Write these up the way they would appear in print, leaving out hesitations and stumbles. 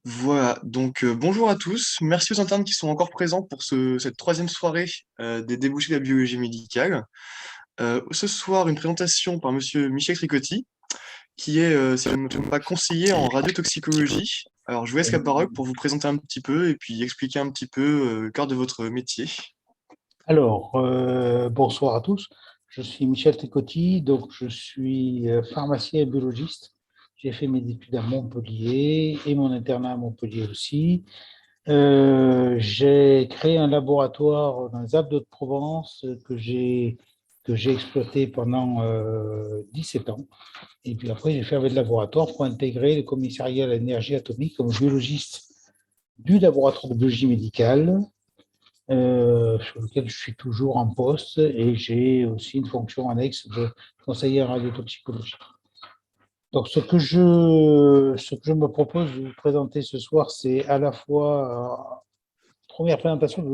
Voilà, donc bonjour à tous. Merci aux internes qui sont encore présents pour cette troisième soirée des débouchés de la biologie médicale. Ce soir, une présentation par Monsieur Michel Tricotti, qui est, si je ne me trompe pas, conseiller en radiotoxicologie. Alors, je vous laisse la parole pour vous présenter un petit peu et puis expliquer un petit peu le cœur de votre métier. Alors, bonsoir à tous. Je suis Michel Tricotti, donc je suis pharmacien et biologiste. J'ai fait mes études à Montpellier et mon internat à Montpellier aussi. J'ai créé un laboratoire dans les Alpes de Provence que j'ai exploité pendant 17 ans. Et puis après, j'ai fermé le laboratoire pour intégrer le commissariat à l'énergie atomique comme biologiste du laboratoire de biologie médicale sur lequel je suis toujours en poste et j'ai aussi une fonction annexe de conseiller en radiotoxicologie. Donc, ce que je me propose de vous présenter ce soir, c'est à la fois, première présentation,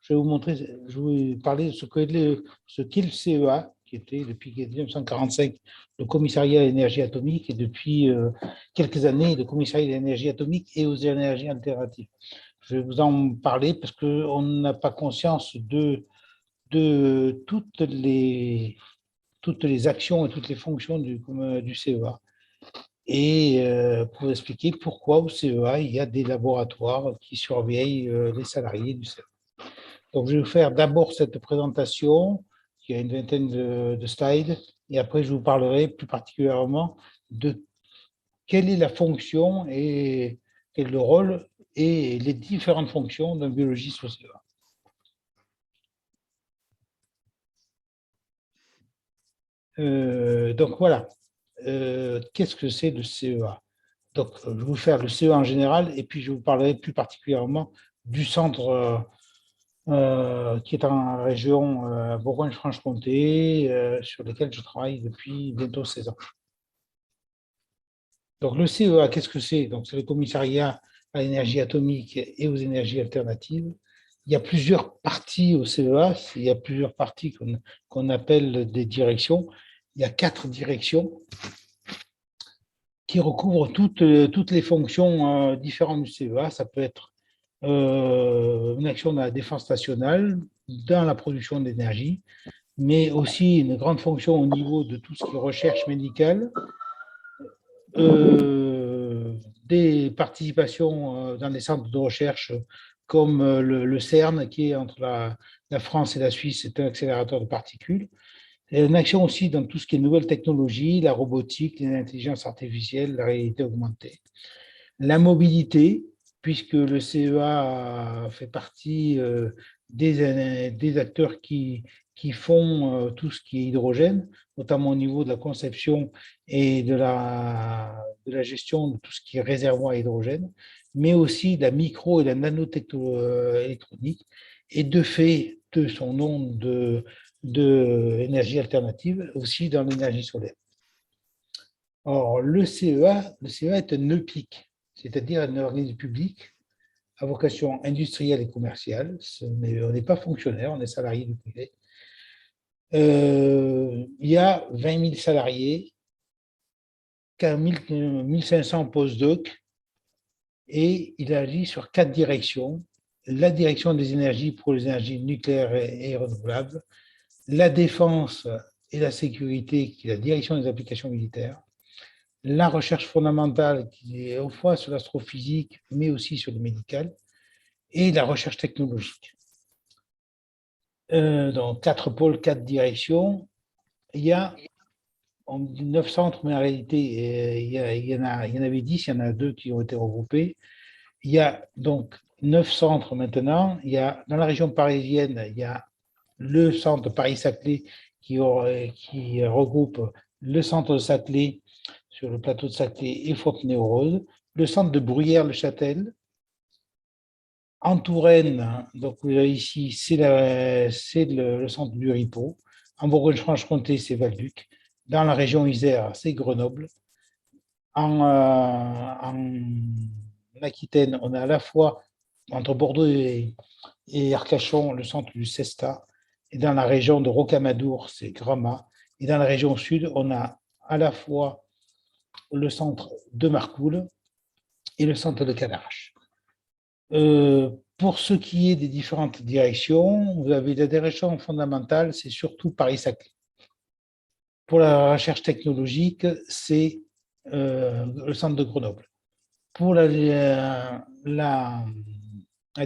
je vais vous montrer, je vais vous parler de ce qu'est le CEA, qui était depuis 1945 le commissariat à l'énergie atomique et depuis quelques années le commissariat à l'énergie atomique et aux énergies alternatives. Je vais vous en parler parce qu'on n'a pas conscience de toutes les actions et toutes les fonctions du CEA. Et pour expliquer pourquoi au CEA, il y a des laboratoires qui surveillent les salariés du CEA. Donc, je vais vous faire d'abord cette présentation, qui a une vingtaine de slides, et après, je vous parlerai plus particulièrement de quelle est la fonction et quel est le rôle et les différentes fonctions d'un biologiste au CEA. Donc voilà, qu'est-ce que c'est le CEA? Donc, je vais vous faire le CEA en général et puis je vous parlerai plus particulièrement du centre qui est en région Bourgogne-Franche-Comté, sur lequel je travaille depuis bientôt 16 ans. Donc, le CEA, qu'est-ce que c'est? Donc, c'est le commissariat à l'énergie atomique et aux énergies alternatives. Il y a plusieurs parties au CEA, il y a plusieurs parties qu'on appelle des directions. Il y a 4 directions qui recouvrent toutes les fonctions différentes du CEA. Ça peut être une action de la défense nationale dans la production d'énergie, mais aussi une grande fonction au niveau de tout ce qui est recherche médicale, des participations dans des centres de recherche comme le CERN, qui est entre la France et la Suisse, c'est un accélérateur de particules. Et une action aussi dans tout ce qui est nouvelles technologies, la robotique, l'intelligence artificielle, la réalité augmentée. La mobilité, puisque le CEA fait partie des acteurs qui font tout ce qui est hydrogène, notamment au niveau de la conception et de la gestion de tout ce qui est réservoir à hydrogène, mais aussi de la micro et la nanoélectronique, et de fait de son nom d'énergie alternative aussi dans l'énergie solaire. Or, le CEA est un EPIC, c'est-à-dire un organisme public à vocation industrielle et commerciale. On n'est pas fonctionnaire, on est salarié du privé. Il y a 20 000 salariés, 1 500 postdocs, et il agit sur 4 directions. La direction des énergies pour les énergies nucléaires et renouvelables, la défense et la sécurité, qui est la direction des applications militaires, la recherche fondamentale, qui est à la fois sur l'astrophysique, mais aussi sur le médical, et la recherche technologique. Donc, 4 pôles, 4 directions. Il y a 9 centres, mais en réalité, il y en avait 10, il y en a 2 qui ont été regroupés. Il y a donc 9 centres maintenant. Il y a, dans la région parisienne, il y a le centre Paris-Saclay qui regroupe le centre de Saclay sur le plateau de Saclay et Fontenay-aux-Roses, le centre de Bruyères-le-Châtel. En Touraine, donc vous avez ici, c'est le centre du Ripoll. En Bourgogne-Franche-Comté, c'est Valduc. Dans la région Isère, c'est Grenoble. En Aquitaine, on a à la fois, entre Bordeaux et Arcachon, le centre du CESTA. Et dans la région de Rocamadour, c'est Gramat. Et dans la région sud, on a à la fois le centre de Marcoule et le centre de Cadarache. Pour ce qui est des différentes directions, vous avez la direction fondamentale, c'est surtout Paris-Saclay. Pour la recherche technologique, c'est le centre de Grenoble. Pour la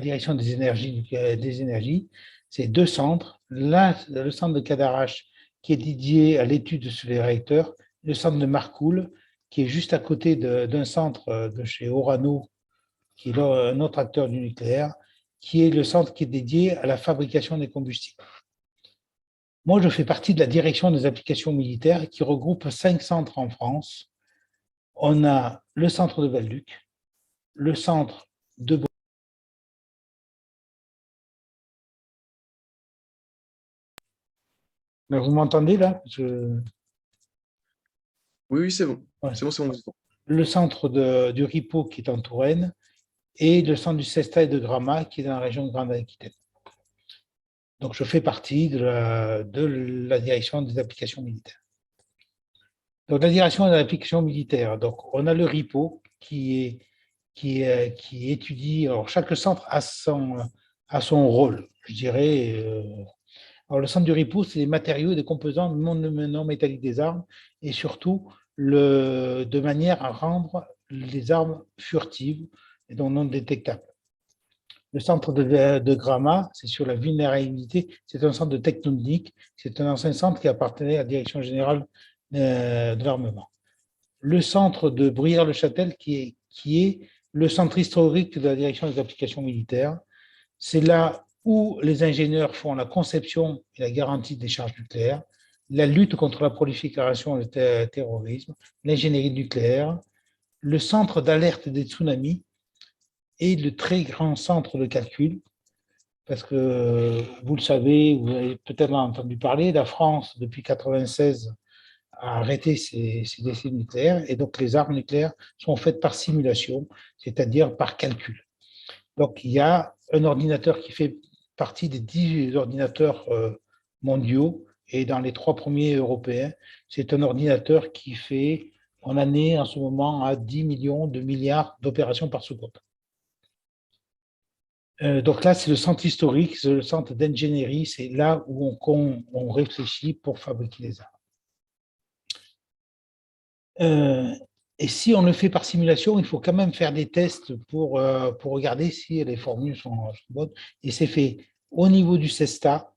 direction des énergies, c'est deux centres. Là, le centre de Cadarache, qui est dédié à l'étude sur les réacteurs, le centre de Marcoule, qui est juste à côté d'un centre de chez Orano, qui est un autre acteur du nucléaire, qui est le centre qui est dédié à la fabrication des combustibles. Moi, je fais partie de la direction des applications militaires qui regroupe 5 centres en France. On a le centre de Valduc, le centre de... Vous m'entendez là? Oui, oui, c'est bon. Ouais. C'est bon, c'est bon. Le centre du RIPO qui est en Touraine et le centre du CESTA et de Gramma qui est dans la région de Grande-Aquitaine. Donc, je fais partie de la direction des applications militaires. Donc, la direction des applications militaires, donc, on a le RIPO qui étudie. Alors, chaque centre a son rôle, je dirais. Alors, le centre du RIPO, c'est les matériaux et des composants non métalliques des armes et surtout de manière à rendre les armes furtives et donc non détectables. Le centre de Gramma, c'est sur la vulnérabilité. C'est un centre de technonique. C'est un ancien centre qui appartenait à la Direction générale de l'armement. Le centre de Bruyères-le-Châtel, qui est le centre historique de la Direction des applications militaires. C'est là où les ingénieurs font la conception et la garantie des charges nucléaires, la lutte contre la prolifération et le terrorisme, l'ingénierie nucléaire, le centre d'alerte des tsunamis et le très grand centre de calcul, parce que vous le savez, vous avez peut-être entendu parler, la France, depuis 1996, a arrêté ses essais nucléaires, et donc les armes nucléaires sont faites par simulation, c'est-à-dire par calcul. Donc il y a un ordinateur qui fait partie des 10 ordinateurs mondiaux, et dans les 3 premiers européens, c'est un ordinateur qui fait, on en est en ce moment à 10 millions de milliards d'opérations par seconde. Donc là, c'est le centre historique, c'est le centre d'ingénierie, c'est là où on réfléchit pour fabriquer les armes. Et si on le fait par simulation, il faut quand même faire des tests pour regarder si les formules sont bonnes. Et c'est fait au niveau du CESTA,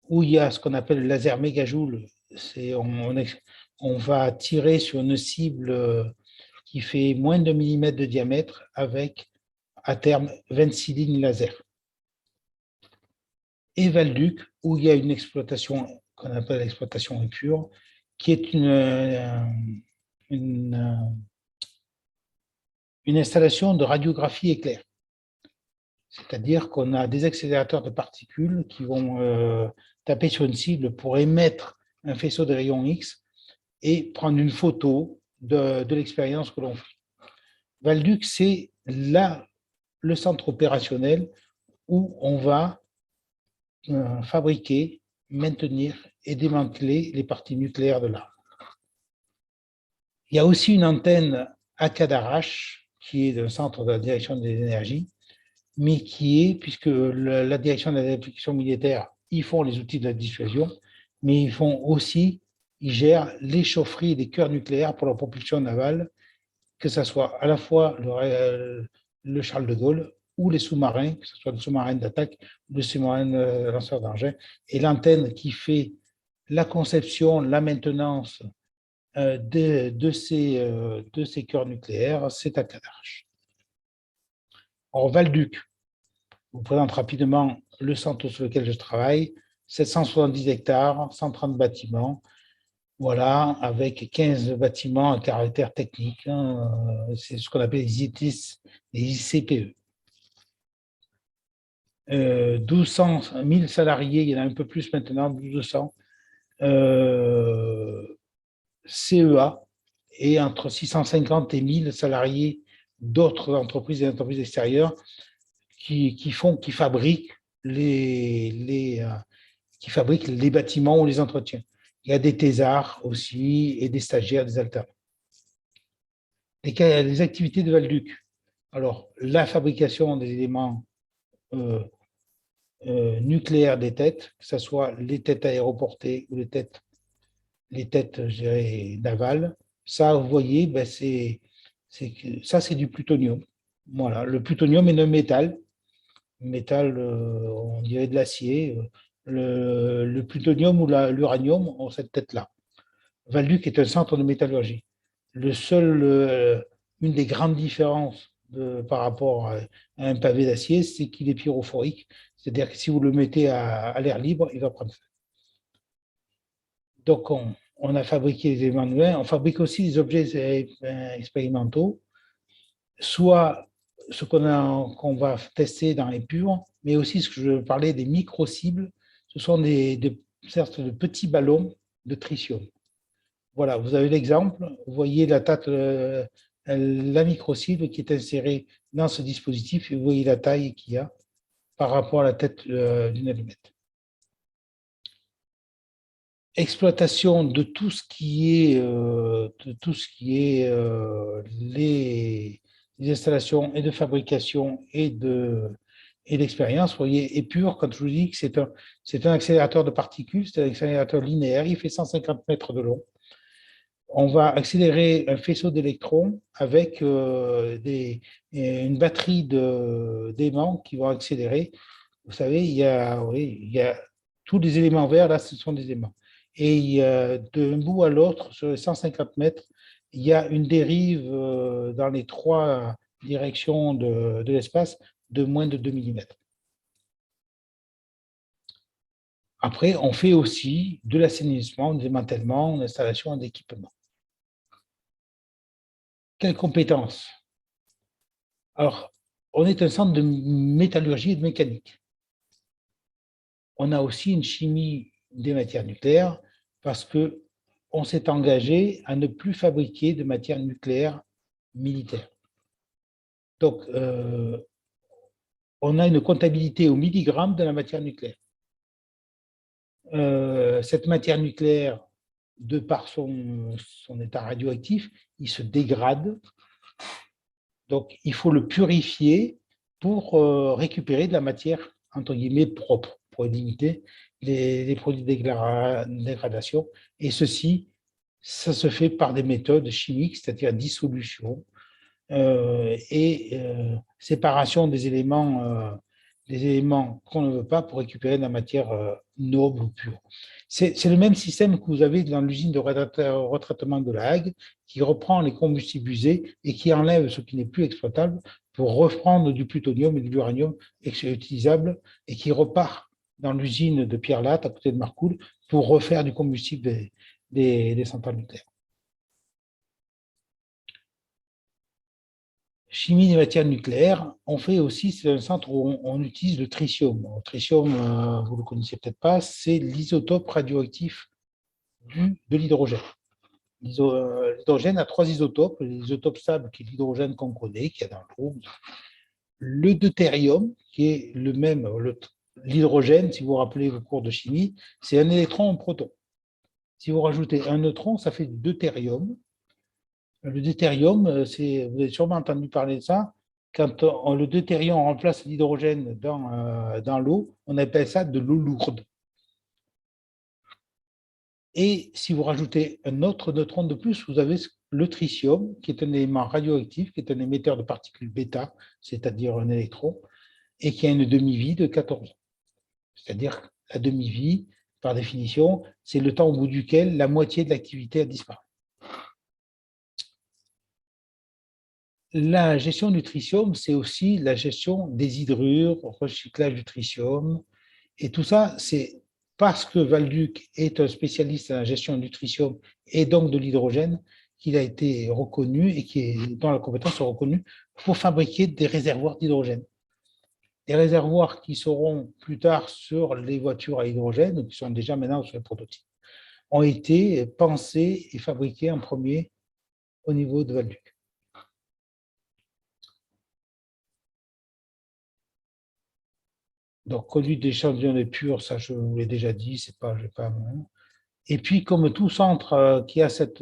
où il y a ce qu'on appelle le laser mégajoule. On va tirer sur une cible qui fait moins de millimètres de diamètre avec, à terme, 26 lignes laser. Et Valduc, où il y a une exploitation qu'on appelle l'exploitation épure, qui est une installation de radiographie éclair. C'est-à-dire qu'on a des accélérateurs de particules qui vont taper sur une cible pour émettre un faisceau de rayons X et prendre une photo de l'expérience que l'on fait. Valduc, c'est là le centre opérationnel où on va fabriquer, maintenir et démanteler les parties nucléaires de l'arme. Il y a aussi une antenne à Cadarache, qui est le centre de la direction des énergies, mais qui est, puisque la direction des applications militaires, ils font les outils de la dissuasion, mais ils gèrent les chaufferies et les cœurs nucléaires pour la propulsion navale, que ce soit à la fois le Charles de Gaulle ou les sous-marins, que ce soit le sous-marin d'attaque ou le sous-marin lanceur d'engins, et l'antenne qui fait la conception, la maintenance de ces cœurs nucléaires, c'est à Cadarache. Or, Valduc, je vous présente rapidement le centre sur lequel je travaille, 770 hectares, 130 bâtiments, voilà, avec 15 bâtiments à caractère technique, c'est ce qu'on appelle les ITIS, les ICPE. 1200 000 salariés, il y en a un peu plus maintenant, 1200. CEA et entre 650 et 1000 salariés d'autres entreprises et entreprises extérieures qui fabriquent les bâtiments ou les entretiens. Il y a des thésards aussi et des stagiaires, des alternants. les activités de Valduc. Alors, la fabrication des éléments nucléaires des têtes, que ce soit les têtes aéroportées ou les têtes, je dirais, navales. Ça, vous voyez, ben ça, c'est du plutonium. Voilà, le plutonium est un métal, on dirait de l'acier. Le plutonium ou l'uranium ont cette tête-là. Valduc est un centre de métallurgie. Une des grandes différences par rapport à un pavé d'acier, c'est qu'il est pyrophorique. C'est-à-dire que si vous le mettez à l'air libre, il va prendre feu. Donc, on a fabriqué des éléments nouvelles. On fabrique aussi des objets expérimentaux, soit ce qu'on va tester dans les purs, mais aussi ce que je parlais des micro-cibles. Ce sont des sortes de petits ballons de tritium. Voilà, vous avez l'exemple. Vous voyez la micro-cible qui est insérée dans ce dispositif et vous voyez la taille qu'il y a par rapport à la tête d'une allumette. Exploitation de tout ce qui est les installations et de fabrication et d'expérience. Vous voyez, Épure, quand je vous dis que c'est un accélérateur de particules, c'est un accélérateur linéaire, il fait 150 mètres de long. On va accélérer un faisceau d'électrons avec une batterie d'aimants qui vont accélérer. Vous savez, il y a tous les éléments verts, là, ce sont des aimants. Et d'un bout à l'autre, sur les 150 mètres, il y a une dérive dans les trois directions de l'espace de moins de 2 millimètres. Après, on fait aussi de l'assainissement, du démantèlement, d'installation et d'équipement. Quelles compétences? Alors, on est un centre de métallurgie et de mécanique. On a aussi une chimie des matières nucléaires parce qu'on s'est engagé à ne plus fabriquer de matières nucléaires militaires. Donc, on a une comptabilité au milligramme de la matière nucléaire. Cette matière nucléaire, de par son état radioactif, il se dégrade. Donc, il faut le purifier pour récupérer de la matière, entre guillemets, propre, pour limiter les produits de dégradation. Et ceci, ça se fait par des méthodes chimiques, c'est-à-dire dissolution et séparation des éléments qu'on ne veut pas pour récupérer de la matière noble ou pure. C'est le même système que vous avez dans l'usine de retraitement de La Hague, qui reprend les combustibles usés et qui enlève ce qui n'est plus exploitable pour reprendre du plutonium et de l'uranium utilisable et qui repart dans l'usine de Pierre Latte, à côté de Marcoule, pour refaire du combustible des centrales nucléaires. Chimie des matières nucléaires, on fait aussi, c'est un centre où on utilise le tritium. Le tritium, vous ne le connaissez peut-être pas, c'est l'isotope radioactif de l'hydrogène. L'hydrogène a 3 isotopes. L'isotope stable, qui est l'hydrogène qu'on connaît, qui est dans l'eau. Le deutérium, qui est le même, l'hydrogène, si vous vous rappelez vos cours de chimie, c'est un électron, un proton. Si vous rajoutez un neutron, ça fait du deutérium. Le deutérium, vous avez sûrement entendu parler de ça. Quand le deutérium remplace l'hydrogène dans l'eau, on appelle ça de l'eau lourde. Et si vous rajoutez un autre neutron de plus, vous avez le tritium, qui est un élément radioactif, qui est un émetteur de particules bêta, c'est-à-dire un électron, et qui a une demi-vie de 14 ans. C'est-à-dire la demi-vie, par définition, c'est le temps au bout duquel la moitié de l'activité a disparu. La gestion du tritium, c'est aussi la gestion des hydrures, recyclage du tritium. Et tout ça, c'est parce que Valduc est un spécialiste en la gestion du tritium et donc de l'hydrogène qu'il a été reconnu et dont la compétence est reconnue pour fabriquer des réservoirs d'hydrogène. Des réservoirs qui seront plus tard sur les voitures à hydrogène, qui sont déjà maintenant sur les prototypes, ont été pensés et fabriqués en premier au niveau de Valduc. Donc, conduite d'échantillons purs, ça je vous l'ai déjà dit, c'est pas, je vais pas. Et puis, comme tout centre qui a cette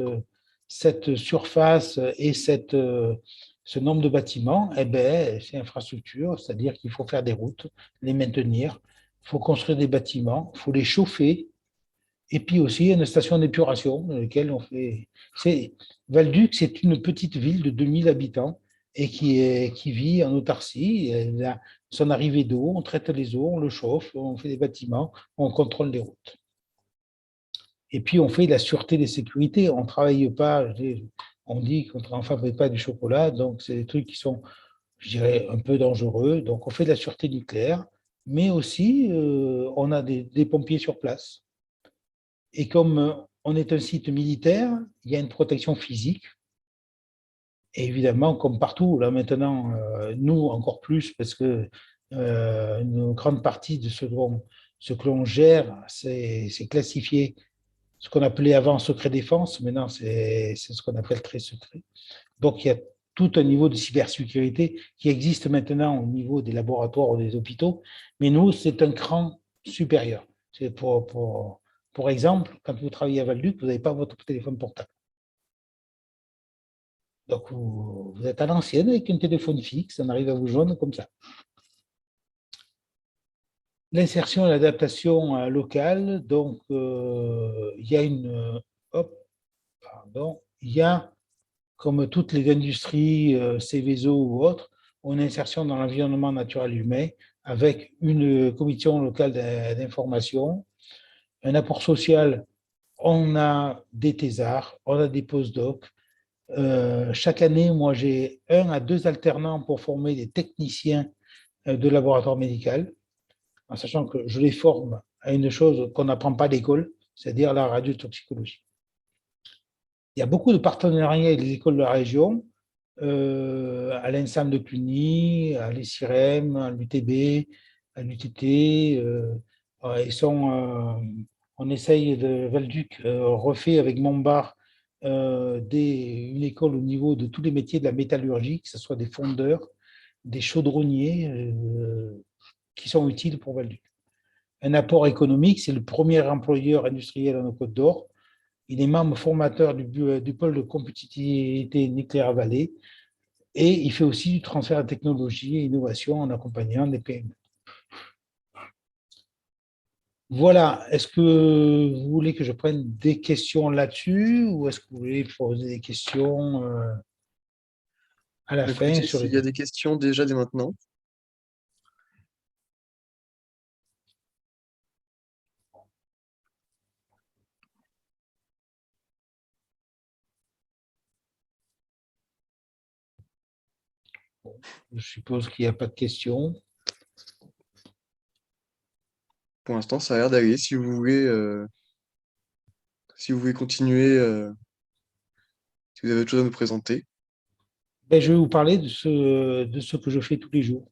cette surface et ce nombre de bâtiments, eh ben, c'est infrastructure, c'est-à-dire qu'il faut faire des routes, les maintenir, il faut construire des bâtiments, il faut les chauffer, et puis aussi une station d'épuration dans laquelle on fait. Valduc, c'est une petite ville de 2000 habitants et qui vit en autarcie. Elle a son arrivée d'eau, on traite les eaux, on le chauffe, on fait des bâtiments, on contrôle les routes. Et puis, on fait de la sûreté des sécurités. On ne travaille pas, on dit qu'on ne fabrique pas du chocolat, donc c'est des trucs qui sont, je dirais, un peu dangereux. Donc, on fait de la sûreté nucléaire, mais aussi, on a des pompiers sur place. Et comme on est un site militaire, il y a une protection physique. Et évidemment, comme partout, là maintenant, nous encore plus, parce que une grande partie de ce que l'on gère, c'est classifié, ce qu'on appelait avant secret défense, maintenant c'est ce qu'on appelle très secret. Donc il y a tout un niveau de cybersécurité qui existe maintenant au niveau des laboratoires ou des hôpitaux, mais nous, c'est un cran supérieur. C'est pour exemple, quand vous travaillez à Valduc, vous n'avez pas votre téléphone portable. Donc, vous êtes à l'ancienne avec un téléphone fixe, on arrive à vous joindre comme ça. L'insertion et l'adaptation locale, donc il y a il y a, comme toutes les industries, Céveso ou autres, une insertion dans l'environnement naturel humain avec une commission locale d'information, un apport social. On a des thésards, on a des postdocs. Chaque année, moi, j'ai 1 à 2 alternants pour former des techniciens de laboratoire médical, en sachant que je les forme à une chose qu'on n'apprend pas à l'école, c'est-à-dire la radiotoxicologie. Il y a beaucoup de partenariats avec les écoles de la région, à l'ENSAM de Cluny, à l'ESIREM, à l'UTB, à l'UTT. On essaye de Valduc refait avec Montbard une école au niveau de tous les métiers de la métallurgie, que ce soit des fondeurs, des chaudronniers qui sont utiles pour Valduc. Un apport économique, c'est le premier employeur industriel en Côte d'Or. Il est membre formateur du pôle de compétitivité nucléaire Vallée et il fait aussi du transfert de technologie et innovation en accompagnant des PME. Voilà, est-ce que vous voulez que je prenne des questions là-dessus ou est-ce que vous voulez poser des questions à la fin Écoutez, sur les s'il y a deux? des questions déjà dès maintenant. Je suppose qu'il n'y a pas de questions. Pour l'instant, ça a l'air d'aller. Si vous voulez continuer, si vous avez autre chose à nous présenter. Ben, je vais vous parler de ce que je fais tous les jours.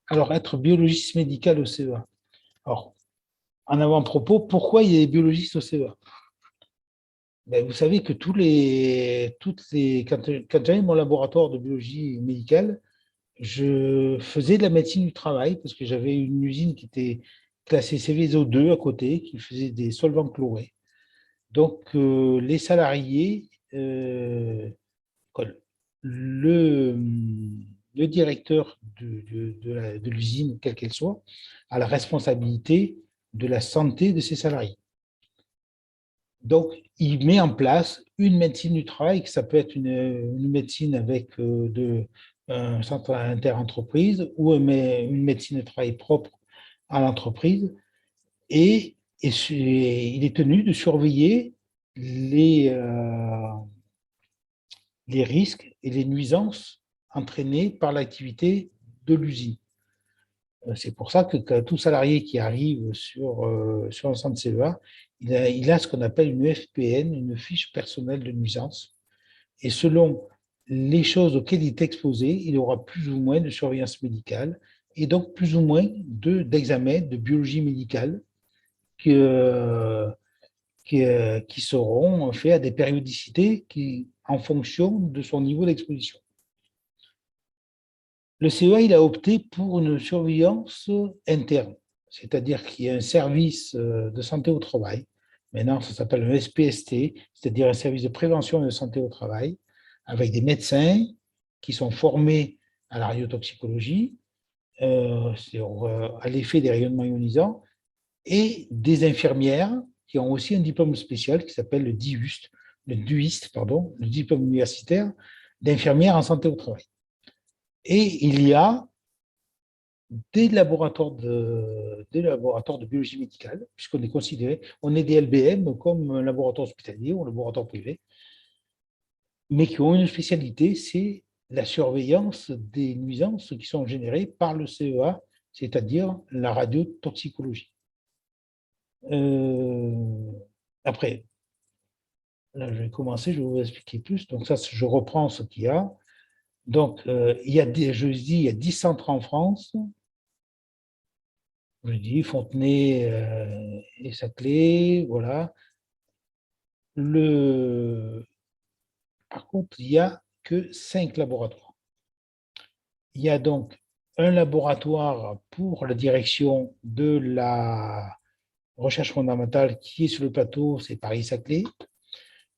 Alors, être biologiste médical au CEA. Alors, en avant-propos, pourquoi il y a des biologistes au CEA? Ben, vous savez que quand j'avais mon laboratoire de biologie médicale, je faisais de la médecine du travail parce que j'avais une usine qui était classée Céveso 2 à côté, qui faisait des solvants chlorés. Donc, les salariés, le, le directeur de l'usine, quelle qu'elle soit, a la responsabilité de la santé de ses salariés. Donc, il met en place une médecine du travail, que ça peut être une médecine avec un centre interentreprise ou une médecine de travail propre à l'entreprise. Et il est tenu de surveiller les risques et les nuisances entraînées par l'activité de l'usine. C'est pour ça que tout salarié qui arrive sur un centre CEA, il a ce qu'on appelle une FPN, une fiche personnelle de nuisance. Et selon les choses auxquelles il est exposé, il aura plus ou moins de surveillance médicale et donc plus ou moins d'examens de biologie médicale qui seront faits à des périodicités en fonction de son niveau d'exposition. Le CEA, il a opté pour une surveillance interne, c'est-à-dire qu'il y a un service de santé au travail Maintenant, ça s'appelle un SPST, c'est-à-dire un service de prévention et de santé au travail, avec des médecins qui sont formés à la radiotoxicologie, à l'effet des rayonnements ionisants, et des infirmières qui ont aussi un diplôme spécial qui s'appelle le diplôme universitaire d'infirmière en santé au travail. Et il y a des laboratoires de biologie médicale, puisqu'on est considéré, on est des LBM comme un laboratoire hospitalier ou un laboratoire privé, mais qui ont une spécialité, c'est la surveillance des nuisances qui sont générées par le CEA, c'est-à-dire la radiotoxicologie. Après, là, je vais commencer, je vais vous expliquer plus. Donc ça, je reprends ce qu'il y a. Donc, il y a il y a 10 centres en France. Je dis Fontenay et Saclay, voilà. Par contre, il n'y a que 5 laboratoires. Il y a donc un laboratoire pour la direction de la recherche fondamentale qui est sur le plateau, c'est Paris-Saclay.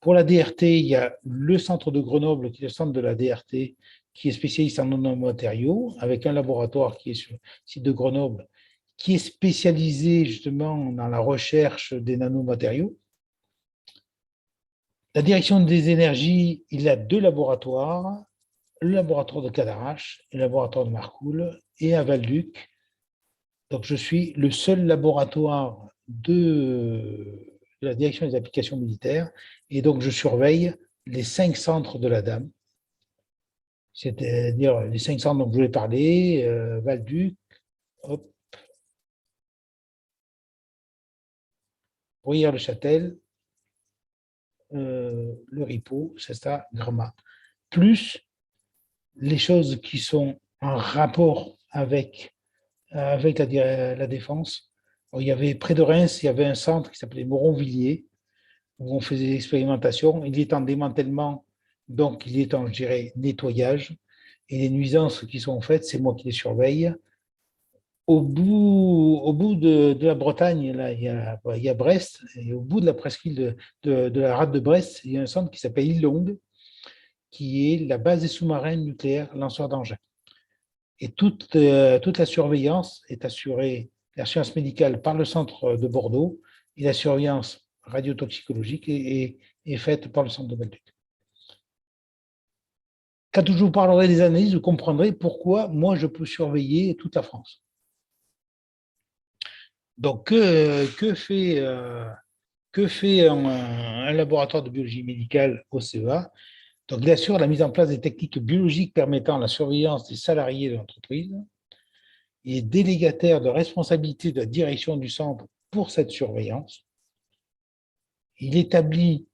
Pour la DRT, il y a le centre de Grenoble, qui est le centre de la DRT, qui est spécialiste en nanomatériaux, avec un laboratoire qui est sur le site de Grenoble, qui est spécialisé justement dans la recherche des nanomatériaux. La direction des énergies, il y a 2 laboratoires, le laboratoire de Cadarache et le laboratoire de Marcoule, et à Val-Duc. Donc, je suis le seul laboratoire de la direction des applications militaires, et donc je surveille les 5 centres de la DAM, c'est-à-dire les 5 centres dont je voulais parler, Val-Duc, Bruyères-le-Châtel, le RIPO, c'est ça, Gramma, plus les choses qui sont en rapport avec la défense. Alors, il y avait près de Reims, il y avait un centre qui s'appelait Moronvilliers, où on faisait des expérimentations. Il est en démantèlement, donc il est en, je dirais, nettoyage. Et les nuisances qui sont faites, c'est moi qui les surveille. Au bout de la Bretagne, là, il y a Brest, et au bout de la presqu'île de la rade de Brest, il y a un centre qui s'appelle Île Longue, qui est la base des sous-marins nucléaires lanceurs d'engins. Et toute la surveillance est assurée, la surveillance médicale par le centre de Bordeaux, et la surveillance radiotoxicologique est faite par le centre de Val-Duc. Quand je vous parlerai des analyses, vous comprendrez pourquoi moi je peux surveiller toute la France. Donc, que fait un laboratoire de biologie médicale au CEA? Donc, il assure la mise en place des techniques biologiques permettant la surveillance des salariés de l'entreprise. Il est délégataire de responsabilité de la direction du centre pour cette surveillance. Il établit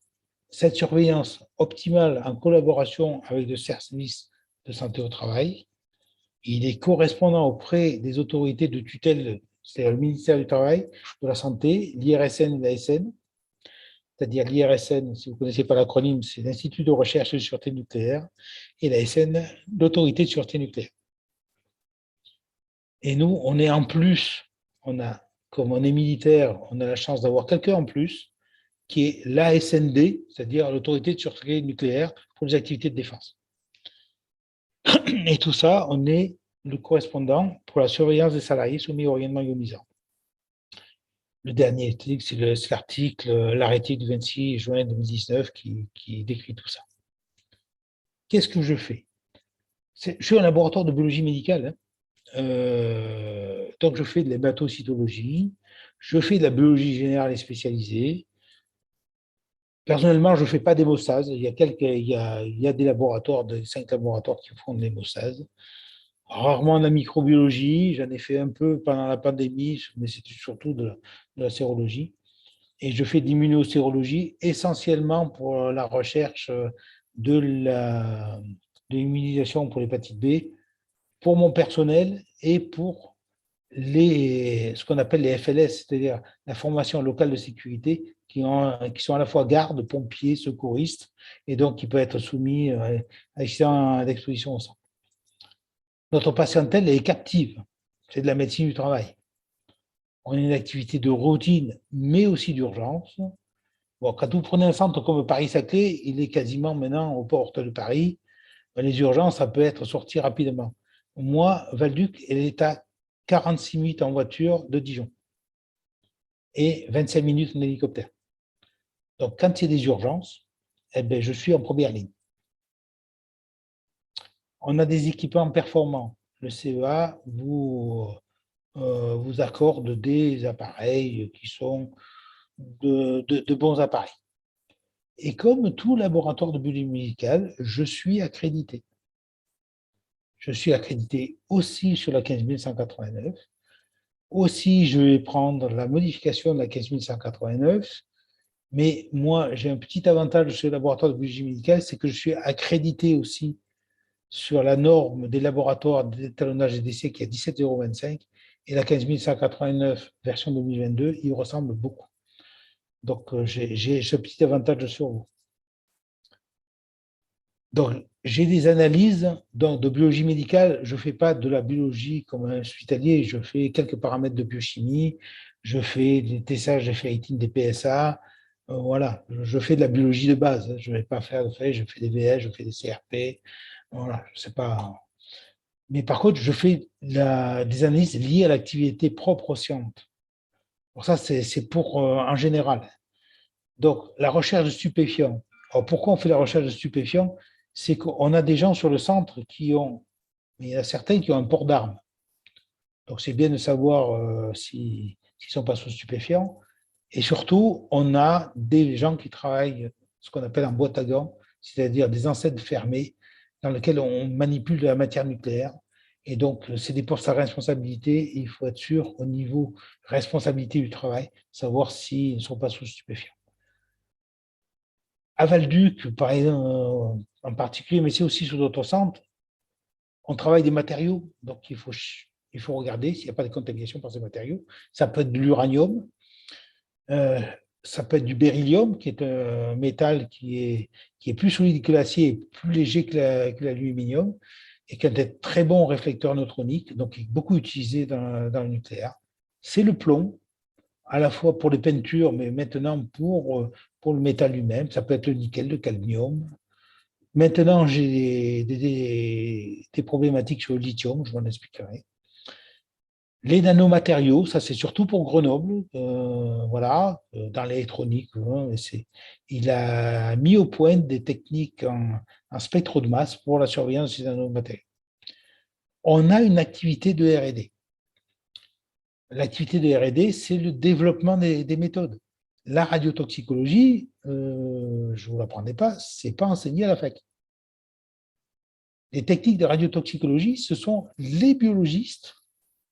cette surveillance optimale en collaboration avec le service de santé au travail. Il est correspondant auprès des autorités de tutelle, c'est-à-dire le ministère du Travail, de la Santé, l'IRSN et l'ASN. C'est-à-dire l'IRSN, si vous ne connaissez pas l'acronyme, c'est l'Institut de recherche de sûreté nucléaire, et l'ASN, l'Autorité de sûreté nucléaire. Et nous, on est en plus, comme on est militaire, on a la chance d'avoir quelqu'un en plus, qui est l'ASND, c'est-à-dire l'Autorité de sûreté nucléaire pour les activités de défense. Et tout ça, on est le correspondant pour la surveillance des salariés soumis au rayonnement ionisant. Le dernier article, c'est l'article, l'arrêté du 26 juin 2019 qui décrit tout ça. Qu'est-ce que je fais? Je suis un laboratoire de biologie médicale. Donc, je fais de l'hématocytologie, je fais de la biologie générale et spécialisée. Personnellement, je ne fais pas d'hémostase. Il y a des laboratoires, 5 laboratoires qui font de l'hémostase. Rarement de la microbiologie, j'en ai fait un peu pendant la pandémie, mais c'était surtout de la sérologie. Et je fais de l'immunosérologie essentiellement pour la recherche de l'immunisation pour l'hépatite B, pour mon personnel et pour ce qu'on appelle les FLS, c'est-à-dire la formation locale de sécurité, qui sont à la fois gardes, pompiers, secouristes, et donc qui peuvent être soumis à l'accident d'exposition au sang. Notre patientèle est captive, c'est de la médecine du travail. On a une activité de routine, mais aussi d'urgence. Bon, quand vous prenez un centre comme Paris-Saclay, il est quasiment maintenant aux portes de Paris. Les urgences, ça peut être sorti rapidement. Moi, Valduc, elle est à 46 minutes en voiture de Dijon et 25 minutes en hélicoptère. Donc, quand il y a des urgences, eh bien, je suis en première ligne. On a des équipements performants. Le CEA vous accorde des appareils qui sont de bons appareils. Et comme tout laboratoire de biologie médicale, je suis accrédité. Je suis accrédité aussi sur la 15189. Aussi, je vais prendre la modification de la 15189. Mais moi, j'ai un petit avantage sur le laboratoire de biologie médicale, c'est que je suis accrédité aussi sur la norme des laboratoires d'étalonnage et d'essai qui est 17025 et la 15189 version 2022, il ressemble beaucoup. Donc, j'ai ce petit avantage sur vous. Donc, j'ai des analyses de biologie médicale. Je ne fais pas de la biologie comme un hospitalier. Je fais quelques paramètres de biochimie. Je fais des testages de ferritine, des PSA. Voilà, je fais de la biologie de base. Je ne vais pas faire je fais des VS, je fais des CRP. Voilà, je sais pas. Mais par contre, je fais des analyses liées à l'activité propre aux sciences. Pour ça, c'est pour en général. Donc, la recherche de stupéfiants. Alors, pourquoi on fait la recherche de stupéfiants? C'est qu'on a des gens sur le centre mais il y en a certains qui ont un port d'armes. Donc, c'est bien de savoir s'ils ne sont pas sous stupéfiants. Et surtout, on a des gens qui travaillent ce qu'on appelle en boîte à gants, c'est-à-dire des enceintes fermées dans lesquelles on manipule de la matière nucléaire. Et donc, c'est des postes à responsabilité. Et il faut être sûr, au niveau responsabilité du travail, savoir s'ils ne sont pas sous stupéfiants. À Valduc, par exemple, en particulier, mais c'est aussi sur d'autres centres, on travaille des matériaux. Donc, il faut regarder s'il n'y a pas de contamination par ces matériaux. Ça peut être de l'uranium, ça peut être du beryllium, qui est un métal qui est plus solide que l'acier et plus léger que l'aluminium, et qui a des très bons réflecteurs neutroniques, donc qui est beaucoup utilisé dans le nucléaire. C'est le plomb, à la fois pour les peintures, mais maintenant pour le métal lui-même. Ça peut être le nickel, le cadmium. Maintenant, j'ai des problématiques sur le lithium, je m'en expliquerai. Les nanomatériaux, ça c'est surtout pour Grenoble, voilà, dans l'électronique. Hein, il a mis au point des techniques en spectro de masse pour la surveillance des nanomatériaux. On a une activité de R&D. L'activité de R&D, c'est le développement des méthodes. La radiotoxicologie, je ne vous l'apprendrai pas, ce n'est pas enseigné à la fac. Les techniques de radiotoxicologie, ce sont les biologistes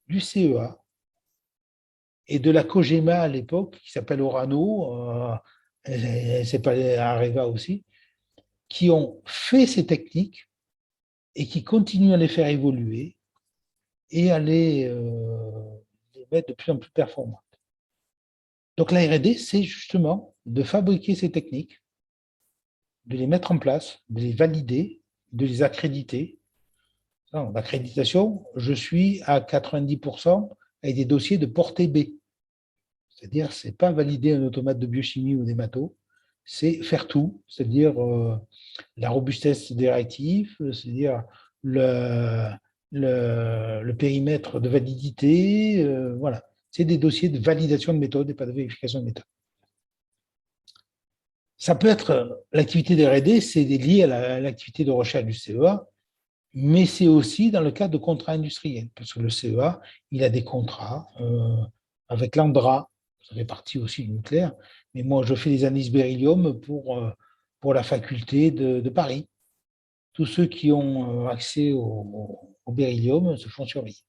du CEA et de la COGEMA à l'époque, qui s'appelle Orano, c'est pas Areva aussi, qui ont fait ces techniques et qui continuent à les faire évoluer et à les mettre de plus en plus performantes. Donc la R&D, c'est justement de fabriquer ces techniques, de les mettre en place, de les valider, de les accréditer. L'accréditation, je suis à 90% avec des dossiers de portée B. C'est-à-dire, ce n'est pas valider un automate de biochimie ou des maths, c'est faire tout, c'est-à-dire la robustesse des réactifs, c'est-à-dire le périmètre de validité, voilà. C'est des dossiers de validation de méthode et pas de vérification de méthode. Ça peut être l'activité de R&D, c'est lié à l'activité de recherche du CEA, mais c'est aussi dans le cadre de contrats industriels, parce que le CEA, il a des contrats avec l'Andra, ça fait partie aussi du nucléaire, mais moi, je fais des analyses beryllium pour la faculté de Paris. Tous ceux qui ont accès au beryllium se font surveiller.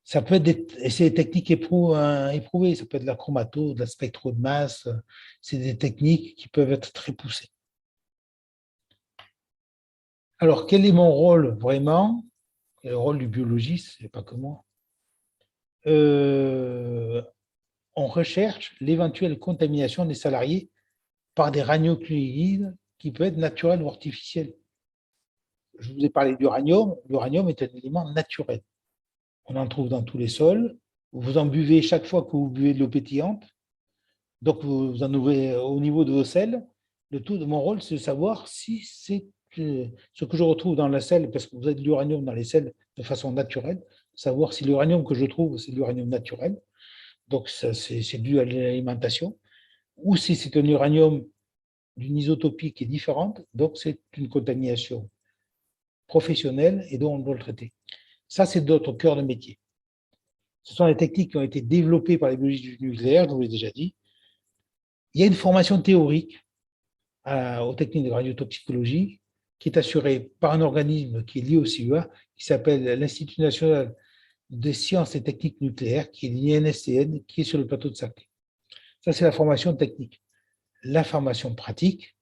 Ça peut être c'est des techniques éprouvées, ça peut être de la chromato, de la spectro de masse, c'est des techniques qui peuvent être très poussées. Alors, quel est mon rôle vraiment? Le rôle du biologiste, c'est pas que moi. On recherche l'éventuelle contamination des salariés par des radionucléides qui peuvent être naturels ou artificiels. Je vous ai parlé d'uranium. L'uranium est un élément naturel. On en trouve dans tous les sols. Vous en buvez chaque fois que vous buvez de l'eau pétillante. Donc, vous en avez au niveau de vos selles. Le tout de mon rôle, c'est de savoir si c'est ce que je retrouve dans la selle, parce que vous avez de l'uranium dans les selles de façon naturelle, savoir si l'uranium que je trouve, c'est de l'uranium naturel, donc c'est dû à l'alimentation, ou si c'est un uranium d'une isotopie qui est différente, donc c'est une contamination professionnelle et dont on doit le traiter. Ça, c'est notre cœur de métier. Ce sont les techniques qui ont été développées par les biologistes du nucléaire, je vous l'ai déjà dit. Il y a une formation théorique aux techniques de radiotoxicologie qui est assurée par un organisme qui est lié au CIUA, qui s'appelle l'Institut national des sciences et techniques nucléaires, qui est l'INSTN, qui est sur le plateau de Saclay. Ça, c'est la formation technique. La formation pratique,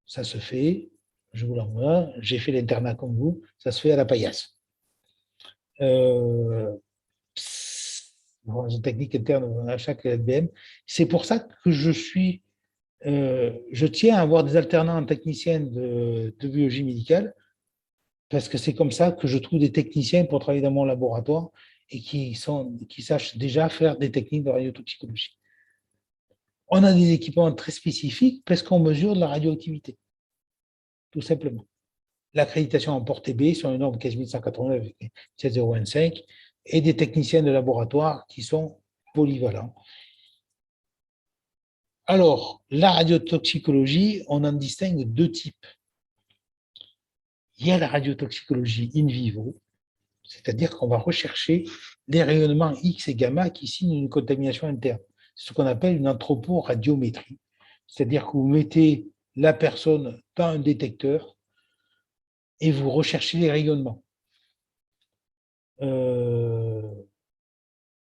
ça se fait, je vous l'envoie, j'ai fait l'internat comme vous, ça se fait à la paillasse. Formation technique interne à chaque LBM. C'est pour ça que je tiens à avoir des alternants techniciens de biologie médicale, parce que c'est comme ça que je trouve des techniciens pour travailler dans mon laboratoire et qui sachent déjà faire des techniques de radiotoxicologie. On a des équipements très spécifiques parce qu'on mesure de la radioactivité, tout simplement. L'accréditation en portée B sur une norme 15180 avec 17015 et des techniciens de laboratoire qui sont polyvalents. Alors, la radiotoxicologie, on en distingue deux types. Il y a la radiotoxicologie in vivo, c'est-à-dire qu'on va rechercher les rayonnements X et gamma qui signent une contamination interne. C'est ce qu'on appelle une anthroporadiométrie, c'est-à-dire que vous mettez la personne dans un détecteur et vous recherchez les rayonnements.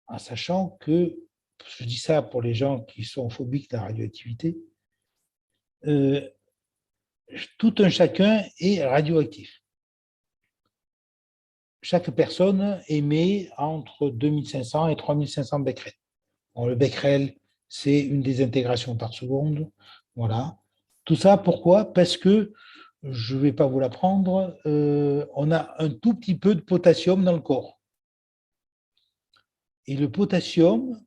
En sachant que, je dis ça pour les gens qui sont phobiques de la radioactivité, tout un chacun est radioactif. Chaque personne émet entre 2500 et 3500 becquerels. Bon, le becquerel, c'est une désintegration par seconde. Voilà. Tout ça, pourquoi? Parce que, je ne vais pas vous l'apprendre, on a un tout petit peu de potassium dans le corps. Et le potassium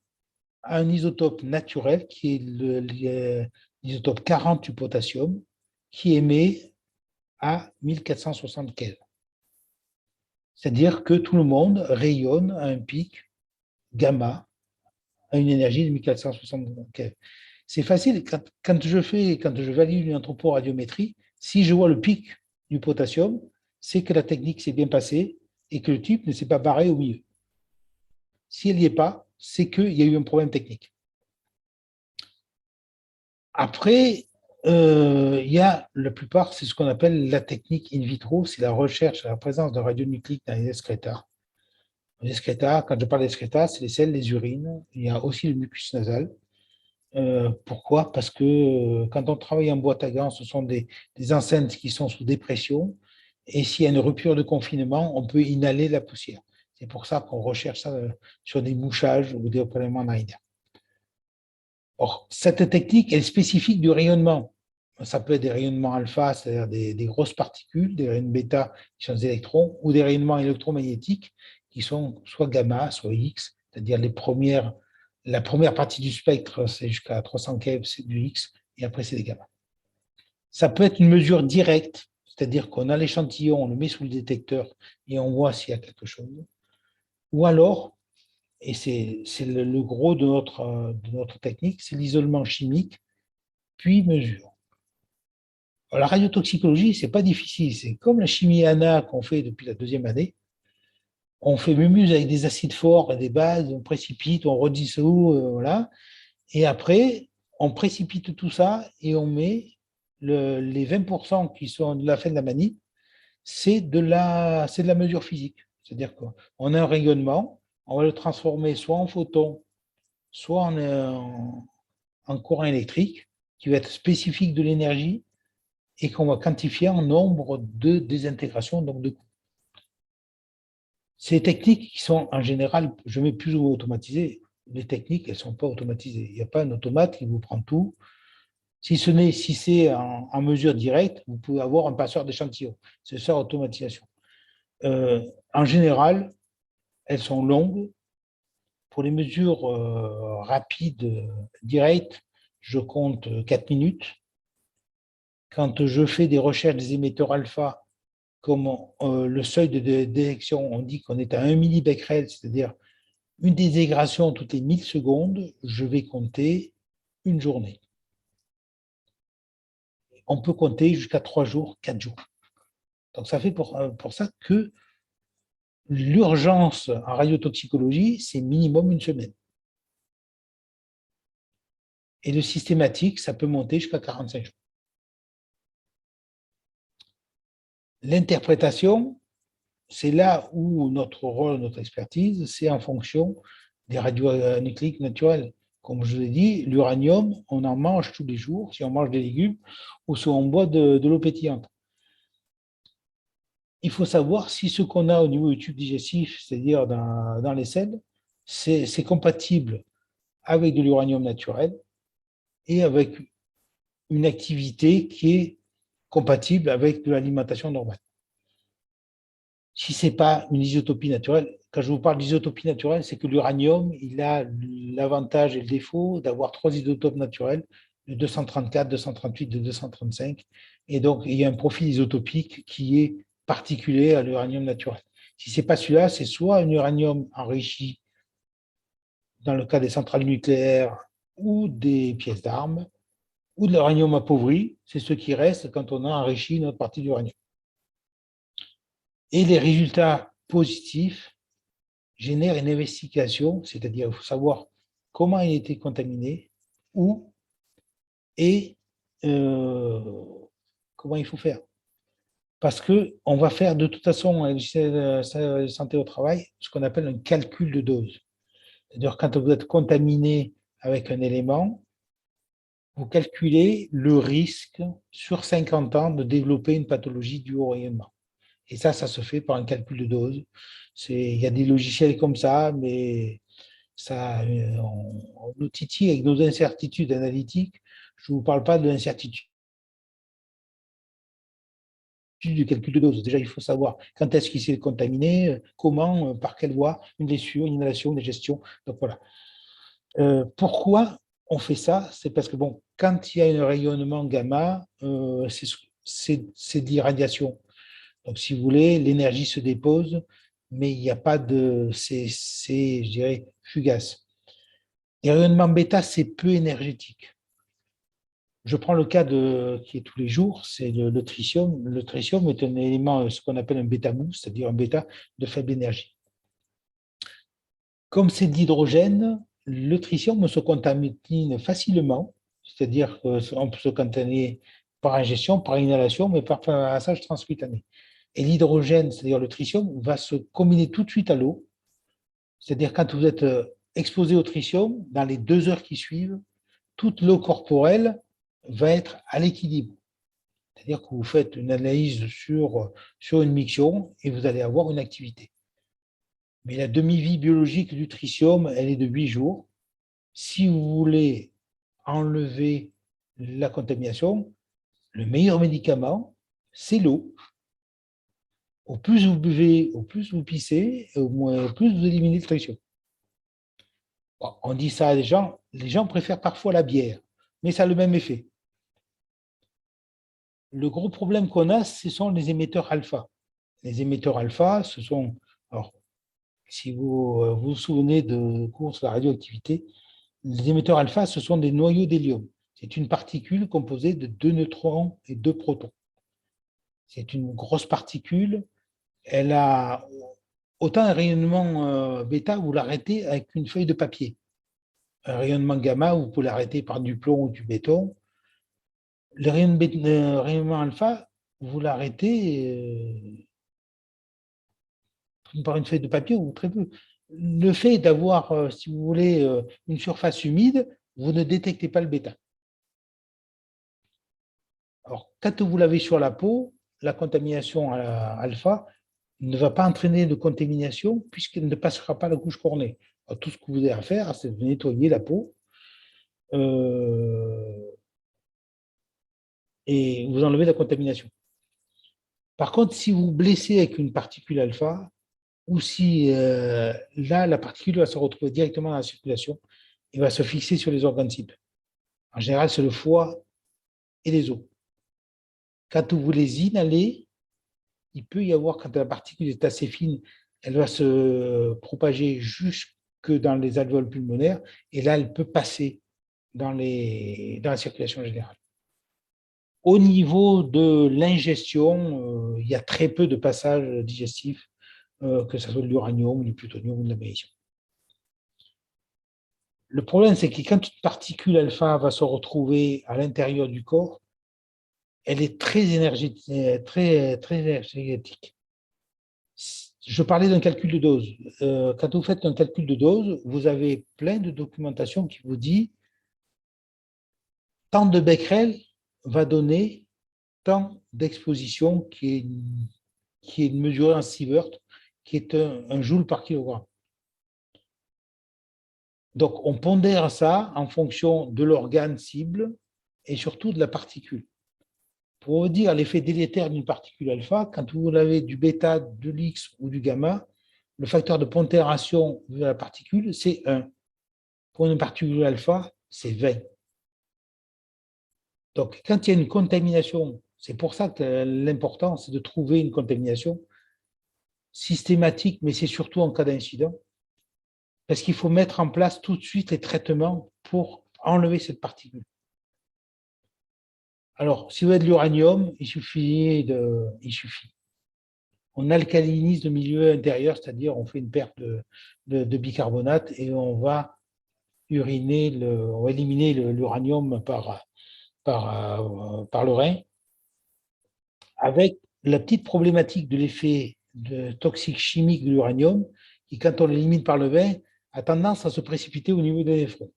a un isotope naturel qui est l'isotope 40 du potassium, qui émet à 1460 Kelvin. C'est-à-dire que tout le monde rayonne à un pic gamma à une énergie de 1460 Kelvin. C'est facile, quand je valide une anthroporadiométrie, si je vois le pic du potassium, c'est que la technique s'est bien passée et que le type ne s'est pas barré au milieu. Si elle n'y est pas, c'est qu'il y a eu un problème technique. Après, il y a la plupart, c'est ce qu'on appelle la technique in vitro, c'est la recherche à la présence de radionuclides dans les excréta. Les excréta, quand je parle d'excréta, c'est les selles, les urines. Il y a aussi le mucus nasal. Pourquoi? Parce que quand on travaille en boîte à gants, ce sont des enceintes qui sont sous dépression. Et s'il y a une rupture de confinement, on peut inhaler la poussière. C'est pour ça qu'on recherche ça sur des mouchages ou des prélèvements narinaires. Or, cette technique est spécifique du rayonnement. Ça peut être des rayonnements alpha, c'est-à-dire des grosses particules, des rayonnements bêta qui sont des électrons, ou des rayonnements électromagnétiques qui sont soit gamma, soit X, c'est-à-dire la première partie du spectre, c'est jusqu'à 300 keV, c'est du X, et après c'est des gamma. Ça peut être une mesure directe, c'est-à-dire qu'on a l'échantillon, on le met sous le détecteur et on voit s'il y a quelque chose. Ou alors, et c'est le gros de notre technique, c'est l'isolement chimique, puis mesure. Alors, la radiotoxicologie, ce n'est pas difficile, c'est comme la chimie ANA qu'on fait depuis la deuxième année. On fait mémuse avec des acides forts et des bases, on précipite, on redissout, voilà. Et après, on précipite tout ça et on met les 20% qui sont de la fin de la manip, c'est de la mesure physique. C'est-à-dire qu'on a un rayonnement, on va le transformer soit en photon, soit en courant électrique, qui va être spécifique de l'énergie et qu'on va quantifier en nombre de désintégrations, donc de coups. Ces techniques qui sont en général, je mets plus ou moins automatisées, les techniques, elles ne sont pas automatisées. Il n'y a pas un automate qui vous prend tout. Si c'est en mesure directe, vous pouvez avoir un passeur d'échantillons. C'est ça, automatisation. En général, elles sont longues. Pour les mesures rapides, directes, je compte 4 minutes. Quand je fais des recherches des émetteurs alpha, comme le seuil de détection, on dit qu'on est à 1 millibecquerel, c'est-à-dire une désintégration toutes les 1000 secondes, je vais compter une journée. On peut compter jusqu'à 3 jours, 4 jours. Donc, ça fait pour ça que l'urgence en radiotoxicologie, c'est minimum une semaine. Et le systématique, ça peut monter jusqu'à 45 jours. L'interprétation, c'est là où notre rôle, notre expertise, c'est en fonction des radionucléiques naturels. Comme je vous ai dit, l'uranium, on en mange tous les jours, si on mange des légumes ou si on boit de l'eau pétillante. Il faut savoir si ce qu'on a au niveau du tube digestif, c'est-à-dire dans les selles, c'est compatible avec de l'uranium naturel et avec une activité qui est compatible avec de l'alimentation normale. Si ce n'est pas une isotopie naturelle, quand je vous parle d'isotopie naturelle, c'est que l'uranium, il a l'avantage et le défaut d'avoir 3 isotopes naturels, de 234, 238, de 235. Et donc, il y a un profil isotopique qui est particulier à l'uranium naturel. Si ce n'est pas celui-là, c'est soit un uranium enrichi dans le cas des centrales nucléaires ou des pièces d'armes, ou de l'uranium appauvri, c'est ce qui reste quand on a enrichi notre partie d'uranium. Et les résultats positifs génèrent une investigation, c'est-à-dire il faut savoir comment il a été contaminé, où et comment il faut faire. Parce qu'on va faire de toute façon, à l'échelle de la santé au travail, ce qu'on appelle un calcul de dose. C'est-à-dire quand vous êtes contaminé avec un élément, vous calculez le risque sur 50 ans de développer une pathologie due au rayonnement. Et ça se fait par un calcul de dose. Il y a des logiciels comme ça, mais ça, on nous titille avec nos incertitudes analytiques. Je ne vous parle pas de l'incertitude du calcul de dose. Déjà, il faut savoir quand est-ce qu'il s'est contaminé, comment, par quelle voie, une blessure, une inhalation, une digestion. Donc voilà. Pourquoi on fait ça? C'est parce que bon, quand il y a un rayonnement gamma, c'est de l'irradiation. Donc, si vous voulez, l'énergie se dépose, mais il n'y a pas de. C'est, je dirais, fugace. Les rayonnements bêta, c'est peu énergétique. Je prends le cas qui est tous les jours, c'est le tritium. Le tritium est un élément, ce qu'on appelle un bêta-mou, c'est-à-dire un bêta de faible énergie. Comme c'est de l'hydrogène, le tritium se contamine facilement, c'est-à-dire qu'on peut se contaminer par ingestion, par inhalation, mais par passage transcutané. Et l'hydrogène, c'est-à-dire le tritium, va se combiner tout de suite à l'eau. C'est-à-dire quand vous êtes exposé au tritium, dans les 2 heures qui suivent, toute l'eau corporelle va être à l'équilibre. C'est-à-dire que vous faites une analyse sur une miction et vous allez avoir une activité. Mais la demi-vie biologique du tritium, elle est de 8 jours. Si vous voulez enlever la contamination, le meilleur médicament, c'est l'eau. Au plus vous buvez, au plus vous pissez, au plus vous éliminez le tritium. Bon, on dit ça à des gens, les gens préfèrent parfois la bière, mais ça a le même effet. Le gros problème qu'on a, ce sont les émetteurs alpha. Les émetteurs alpha, ce sont, alors, si vous souvenez de cours sur la radioactivité, les émetteurs alpha, ce sont des noyaux d'hélium. C'est une particule composée de 2 neutrons et 2 protons. C'est une grosse particule. Elle a autant un rayonnement bêta, vous l'arrêtez avec une feuille de papier. Un rayonnement gamma, vous pouvez l'arrêter par du plomb ou du béton. Le rayonnement alpha, vous l'arrêtez par une feuille de papier ou très peu. Le fait d'avoir, si vous voulez, une surface humide, vous ne détectez pas le bêta. Alors, quand vous l'avez sur la peau, la contamination alpha ne va pas entraîner de contamination puisqu'elle ne passera pas la couche cornée. Alors, tout ce que vous avez à faire, c'est de nettoyer la peau et vous enlevez la contamination. Par contre, si vous blessez avec une particule alpha, ou si là, la particule va se retrouver directement dans la circulation et va se fixer sur les organes cibles. En général, c'est le foie et les os. Quand vous les inhalez, il peut y avoir, quand la particule est assez fine, elle va se propager jusque dans les alvéoles pulmonaires, et là, elle peut passer dans la circulation générale. Au niveau de l'ingestion, il y a très peu de passages digestifs, que ce soit de l'uranium, du plutonium ou de la magnésium. Le problème, c'est que quand une particule alpha va se retrouver à l'intérieur du corps, elle est très énergétique, très énergétique. Je parlais d'un calcul de dose. Quand vous faites un calcul de dose, vous avez plein de documentation qui vous dit tant de becquerel va donner tant d'exposition qui est mesuré en sievert, qui est un joule par kilogramme. Donc, on pondère ça en fonction de l'organe cible et surtout de la particule. Pour vous dire l'effet délétère d'une particule alpha, quand vous avez du bêta, de l'X ou du gamma, le facteur de pondération de la particule, c'est 1. Pour une particule alpha, c'est 20. Donc, quand il y a une contamination, c'est pour ça que l'important, c'est de trouver une contamination systématique, mais c'est surtout en cas d'incident, parce qu'il faut mettre en place tout de suite les traitements pour enlever cette particule. Alors, si vous avez de l'uranium, il suffit. On alcalinise le milieu intérieur, c'est-à-dire on fait une perte de bicarbonate et on va éliminer l'uranium par le rein, avec la petite problématique de l'effet toxique chimique de l'uranium, qui, quand on l'élimine par le vin, a tendance à se précipiter au niveau des néphrons.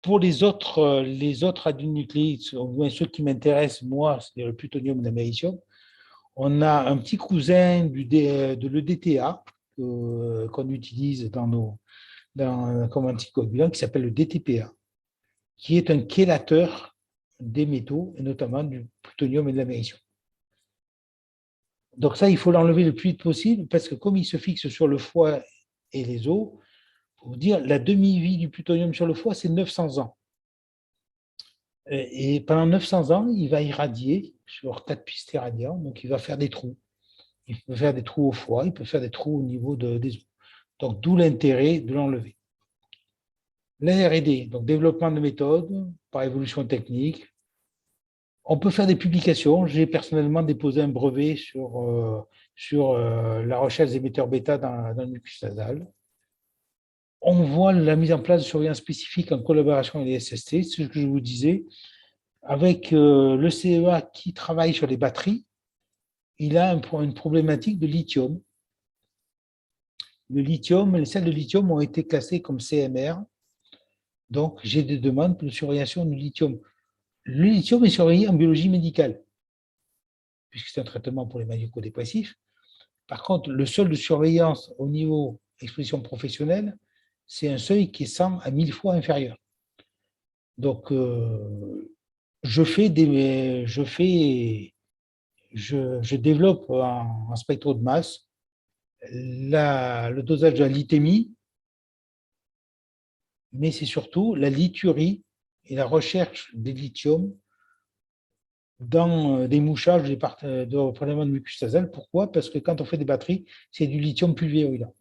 Pour les autres radionucléides, au moins ceux qui m'intéressent, moi, c'est le plutonium et l'américium, on a un petit cousin de l'EDTA qu'on utilise comme anticoagulant qui s'appelle le DTPA, qui est un chélateur des métaux, et notamment du plutonium et de l'américium. Donc ça, il faut l'enlever le plus vite possible parce que comme il se fixe sur le foie et les os, pour vous dire, la demi-vie du plutonium sur le foie, c'est 900 ans. Et pendant 900 ans, il va irradier sur 4 pistes irradiantes, donc il va faire des trous. Il peut faire des trous au foie, il peut faire des trous au niveau des os. Donc d'où l'intérêt de l'enlever. La R&D, donc développement de méthodes par évolution technique. On peut faire des publications. J'ai personnellement déposé un brevet sur la recherche des émetteurs bêta dans le mucus nasal. On voit la mise en place de surveillance spécifique en collaboration avec les SST, c'est ce que je vous disais. Avec le CEA qui travaille sur les batteries, il a une problématique de lithium. Les sels de lithium ont été classés comme CMR. Donc, j'ai des demandes de surveillance du lithium. Le lithium est surveillé en biologie médicale, puisque c'est un traitement pour les maniaco-dépressifs. Par contre, le seuil de surveillance au niveau exposition professionnelle, c'est un seuil qui est 100 à 1000 fois inférieur. Donc, je développe en spectro de masse le dosage de la lithémie, mais c'est surtout la lithurie et la recherche des lithium dans des mouchages de prélèvement de mucus nasal. Pourquoi? Parce que quand on fait des batteries, c'est du lithium pulvéoïdant.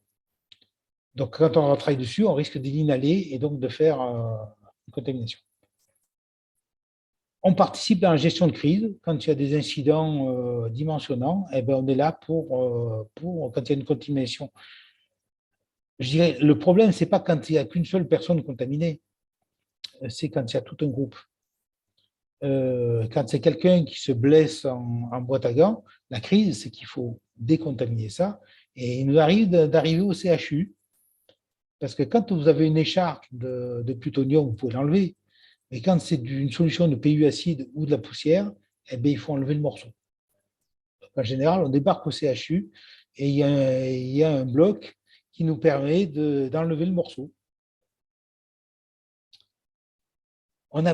Donc, quand on travaille dessus, on risque de l'inhaler et donc de faire une contamination. On participe dans la gestion de crise. Quand il y a des incidents dimensionnants, eh ben, on est là pour quand il y a une contamination. Je dirais, le problème, ce n'est pas quand il n'y a qu'une seule personne contaminée, c'est quand il y a tout un groupe. Quand c'est quelqu'un qui se blesse en boîte à gants, la crise, c'est qu'il faut décontaminer ça. Et il nous arrive d'arriver au CHU, parce que quand vous avez une écharpe de plutonium, vous pouvez l'enlever. Mais quand c'est une solution de PU acide ou de la poussière, eh bien, il faut enlever le morceau. Donc, en général, on débarque au CHU et il y a un bloc qui nous permet d'enlever le morceau. On a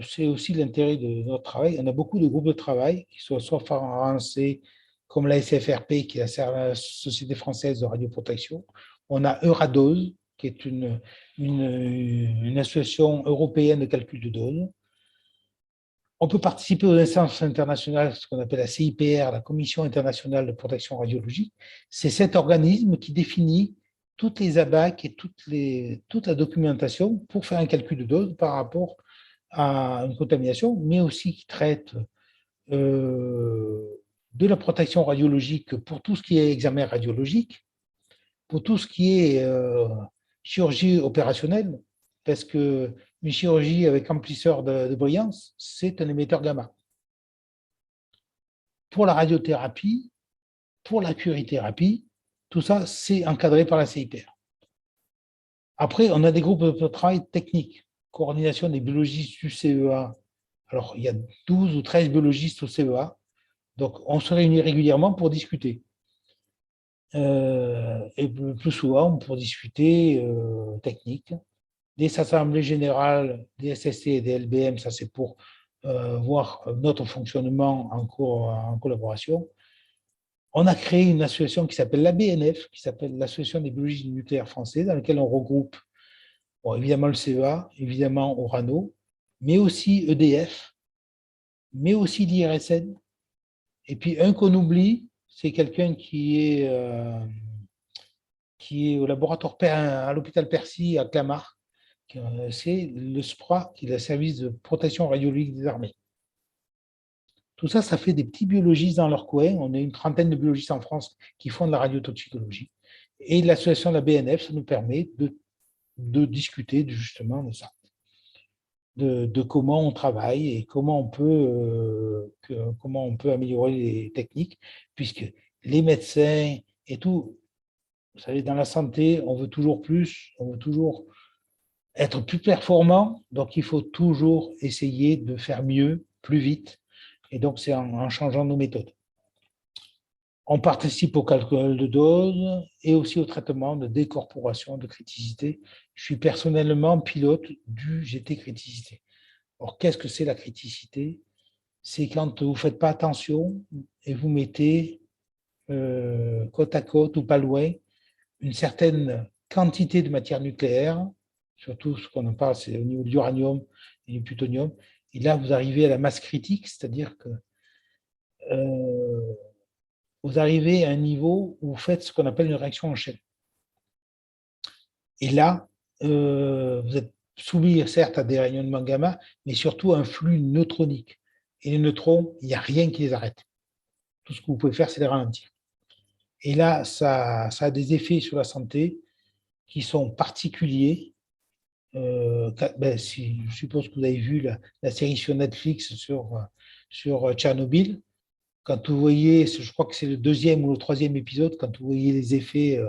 c'est aussi l'intérêt de notre travail, on a beaucoup de groupes de travail qui sont soit français, comme la SFRP, qui est la Société française de radioprotection, On a Euradose, qui est une association européenne de calcul de doses. On peut participer aux instances internationales, ce qu'on appelle la CIPR, la Commission internationale de protection radiologique. C'est cet organisme qui définit toutes les ABAC et toute la documentation pour faire un calcul de dose par rapport à une contamination, mais aussi qui traite de la protection radiologique pour tout ce qui est examen radiologique, pour tout ce qui est chirurgie opérationnelle, parce qu'une chirurgie avec amplisseur de brillance, c'est un émetteur gamma. Pour la radiothérapie, pour la curithérapie, tout ça, c'est encadré par la CIPR. Après, on a des groupes de travail techniques, coordination des biologistes du CEA. Alors, il y a 12 ou 13 biologistes au CEA, donc on se réunit régulièrement pour discuter. Et plus souvent pour discuter technique. Des assemblées générales, des SST et des LBM, ça c'est pour voir notre fonctionnement en collaboration. On a créé une association qui s'appelle l'ABNF, qui s'appelle l'Association des biologistes nucléaires français, dans laquelle on regroupe évidemment le CEA, évidemment Orano, mais aussi EDF, mais aussi l'IRSN. Et puis un qu'on oublie, c'est quelqu'un qui est au laboratoire à l'hôpital Percy à Clamart. C'est le SPRA, qui est le service de protection radiologique des armées. Tout ça, ça fait des petits biologistes dans leur coin. On a une trentaine de biologistes en France qui font de la radiotoxicologie. Et l'association de la BNF, ça nous permet de discuter justement de ça, de comment on travaille et comment on peut améliorer les techniques, puisque les médecins et tout, vous savez, dans la santé, on veut toujours plus, on veut toujours être plus performant, donc il faut toujours essayer de faire mieux, plus vite, et donc c'est en changeant nos méthodes. On participe au calcul de dose et aussi au traitement de décorporation, de criticité. Je suis personnellement pilote du GT criticité. Alors, qu'est-ce que c'est la criticité? C'est quand vous ne faites pas attention et vous mettez côte à côte ou pas loin une certaine quantité de matière nucléaire, surtout ce qu'on en parle, c'est au niveau de l'uranium et du plutonium. Et là, vous arrivez à la masse critique, c'est-à-dire que vous arrivez à un niveau où vous faites ce qu'on appelle une réaction en chaîne. Et là, vous êtes soumis certes à des rayonnements gamma, mais surtout à un flux neutronique. Et les neutrons, il n'y a rien qui les arrête. Tout ce que vous pouvez faire, c'est les ralentir. Et là, ça a des effets sur la santé qui sont particuliers. Je suppose que vous avez vu la série sur Netflix sur Tchernobyl. Quand vous voyez, je crois que c'est le deuxième ou le troisième épisode, quand vous voyez les effets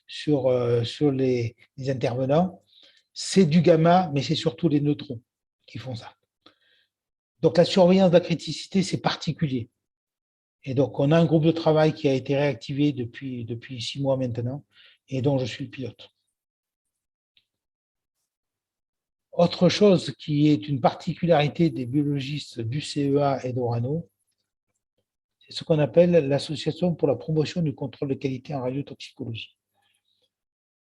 sur les intervenants, c'est du gamma, mais c'est surtout les neutrons qui font ça. Donc la surveillance de la criticité, c'est particulier. Et donc on a un groupe de travail qui a été réactivé depuis 6 mois maintenant, et dont je suis le pilote. Autre chose qui est une particularité des biologistes du CEA et d'Orano, c'est ce qu'on appelle l'Association pour la promotion du contrôle de qualité en radiotoxicologie.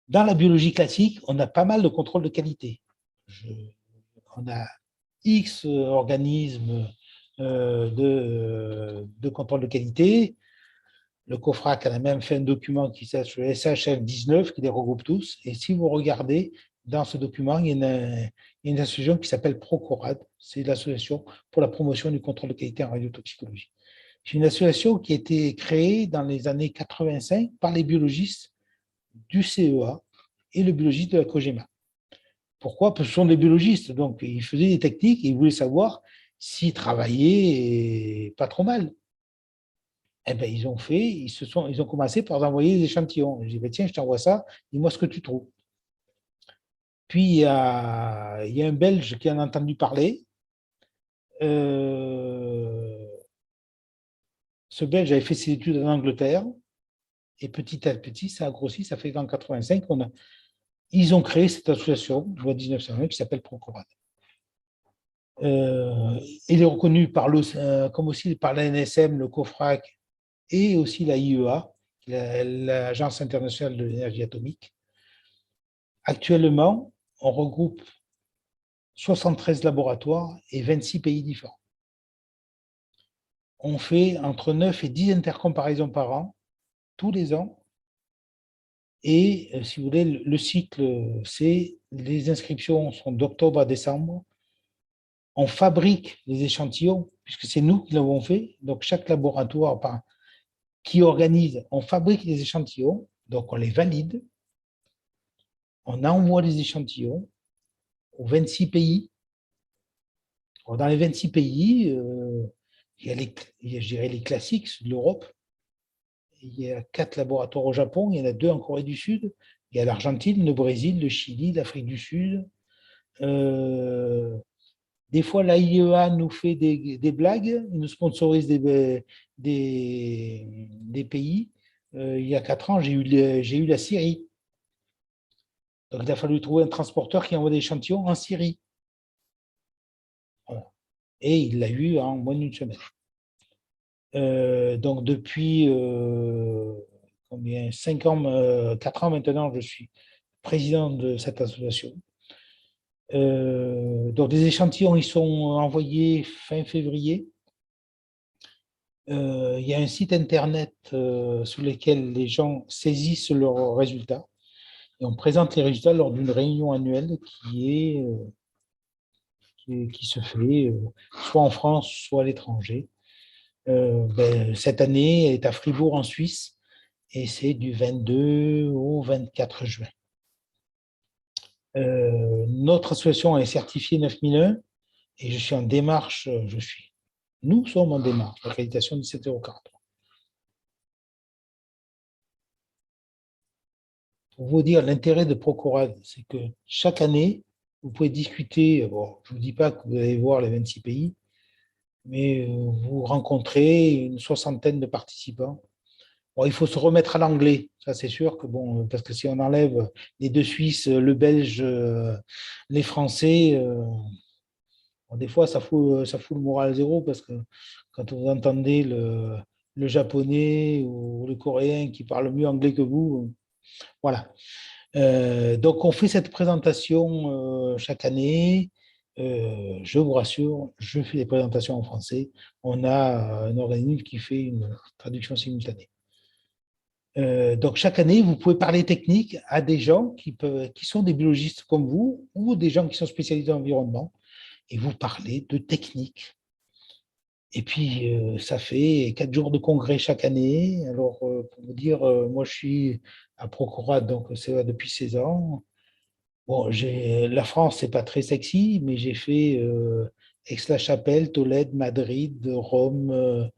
Dans la biologie classique, on a pas mal de contrôle de qualité. On a X organismes de contrôle de qualité. Le COFRAC a même fait un document qui s'appelle le SHF19 qui les regroupe tous. Et si vous regardez dans ce document, il y a une association qui s'appelle PROCORAD. C'est l'association pour la promotion du contrôle de qualité en radiotoxicologie. C'est une association qui a été créée dans les années 85 par les biologistes du CEA et le biologiste de la COGEMA. Pourquoi? Parce que ce sont des biologistes, donc ils faisaient des techniques et ils voulaient savoir s'ils travaillaient pas trop mal. Eh bien, ils ont commencé par envoyer des échantillons. Je dis, ben, tiens, je t'envoie ça, dis-moi ce que tu trouves. Puis, il y a un Belge qui en a entendu parler. Ce Belge avait fait ses études en Angleterre. Et petit à petit, ça a grossi. Ça fait qu'en 85, ils ont créé cette association, loi 1901, qui s'appelle Procorad. Il est reconnu comme aussi par l'ANSM, le COFRAC et aussi la IEA, l'Agence internationale de l'énergie atomique. Actuellement, on regroupe 73 laboratoires et 26 pays différents. On fait entre 9 et 10 intercomparaisons par an, tous les ans. Et si vous voulez, le cycle, c'est les inscriptions sont d'octobre à décembre. On fabrique les échantillons, puisque c'est nous qui l'avons fait. Donc, chaque laboratoire qui organise, on fabrique les échantillons, donc on les valide. On envoie les échantillons aux 26 pays. Alors, dans les 26 pays, il y a je dirais les classiques de l'Europe. Il y a 4 laboratoires au Japon, il y en a 2 en Corée du Sud. Il y a l'Argentine, le Brésil, le Chili, l'Afrique du Sud. Des fois, l'AIEA nous fait des blagues, il nous sponsorise des pays. Il y a 4 ans, j'ai eu la Syrie. Donc, il a fallu trouver un transporteur qui envoie des échantillons en Syrie. Voilà. Et il l'a eu en moins d'une semaine. Donc, depuis 5 ans, 4 ans maintenant, je suis président de cette association. Donc, des échantillons, ils sont envoyés fin février. Il y a un site internet sur lequel les gens saisissent leurs résultats et on présente les résultats lors d'une réunion annuelle qui se fait soit en France, soit à l'étranger. Cette année, elle est à Fribourg en Suisse et c'est du 22 au 24 juin. Notre association est certifiée 9001 et je suis en démarche, nous sommes en démarche d'accréditation 17,43 €. Pour vous dire l'intérêt de Procorad, c'est que chaque année, vous pouvez discuter, bon, je ne vous dis pas que vous allez voir les 26 pays, mais vous rencontrez une soixantaine de participants. Bon, il faut se remettre à l'anglais, ça c'est sûr, que bon, parce que si on enlève les 2 Suisses, le Belge, les Français, bon, des fois ça fout le moral à zéro, parce que quand vous entendez le japonais ou le coréen qui parle mieux anglais que vous, voilà. Donc, on fait cette présentation chaque année. Je vous rassure, je fais des présentations en français. On a un organisme qui fait une traduction simultanée. Donc, chaque année, vous pouvez parler technique à des gens qui sont des biologistes comme vous ou des gens qui sont spécialisés en environnement et vous parlez de technique. Et puis, ça fait 4 jours de congrès chaque année. Alors, pour vous dire, moi, je suis à Procorad, donc c'est là depuis 16 ans. Bon, la France, c'est pas très sexy, mais j'ai fait Aix-la-Chapelle, Tolède, Madrid, Rome,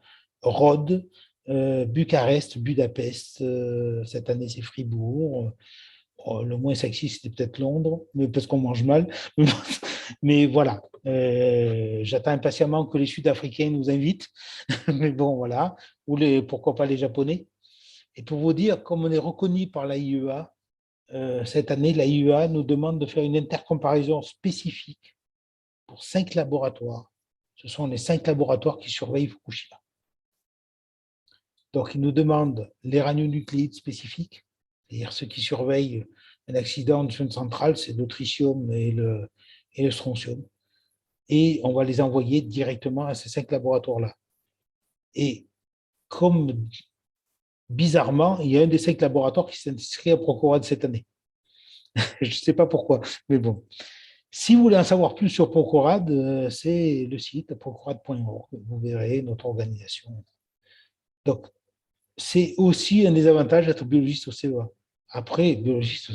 Rhodes, Bucarest, Budapest. Cette année, c'est Fribourg. Oh, le moins sexy, c'était peut-être Londres, mais parce qu'on mange mal. Mais voilà, j'attends impatiemment que les Sud-Africains nous invitent. Mais bon, voilà. Ou pourquoi pas les Japonais. Et pour vous dire, comme on est reconnu par l'AIEA, cette année, l'AIEA nous demande de faire une intercomparaison spécifique pour 5 laboratoires. Ce sont les 5 laboratoires qui surveillent Fukushima. Donc, ils nous demandent les radionucléides spécifiques, c'est-à-dire ceux qui surveillent un accident de chaîne centrale, c'est le tritium et le strontium. Et on va les envoyer directement à ces 5 laboratoires-là. Et comme bizarrement, il y a un des 5 laboratoires qui s'est inscrit à Procorad cette année. Je ne sais pas pourquoi, mais bon. Si vous voulez en savoir plus sur Procorad, c'est le site procorad.org. Vous verrez notre organisation. Donc, c'est aussi un des avantages d'être biologiste au CEA. Après, biologiste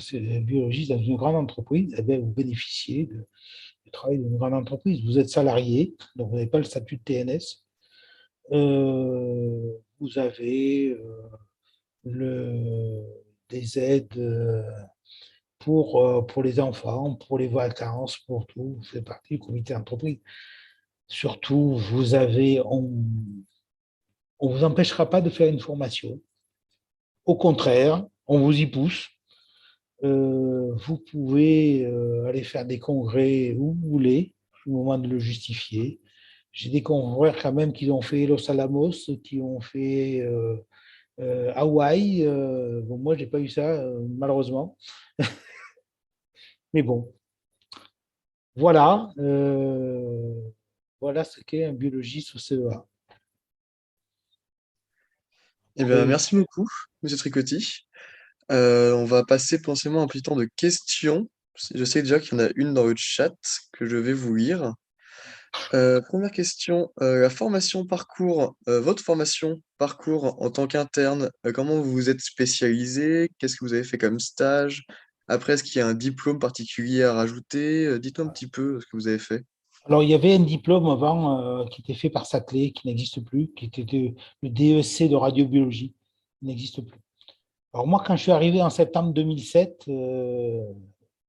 dans une grande entreprise, eh bien, vous bénéficiez du travail d'une grande entreprise. Vous êtes salarié, donc vous n'avez pas le statut de TNS. Vous avez des aides pour les enfants, pour les vacances, pour tout. Vous faites partie du comité d'entreprise. Surtout, on ne vous empêchera pas de faire une formation. Au contraire, on vous y pousse. Vous pouvez aller faire des congrès où vous voulez, au moment de le justifier. J'ai des confrères quand même qui ont fait Los Alamos, qui ont fait Hawaï, bon, moi, je n'ai pas eu ça, malheureusement. Mais bon, voilà, voilà ce qu'est un biologiste au CEA. Eh bien, Après, merci beaucoup, Monsieur Tricotti. On va passer potentiellement un petit temps de questions. Je sais déjà qu'il y en a une dans le chat que je vais vous lire. Première question, la formation parcours, votre formation parcours en tant qu'interne, comment vous vous êtes spécialisé? Qu'est-ce que vous avez fait comme stage? Après, est-ce qu'il y a un diplôme particulier à rajouter? Dites-moi un petit peu ce que vous avez fait. alors, il y avait un diplôme avant qui était fait par Saclay, qui n'existe plus, qui était le DEC de radiobiologie, qui n'existe plus. Alors moi, quand je suis arrivé en septembre 2007,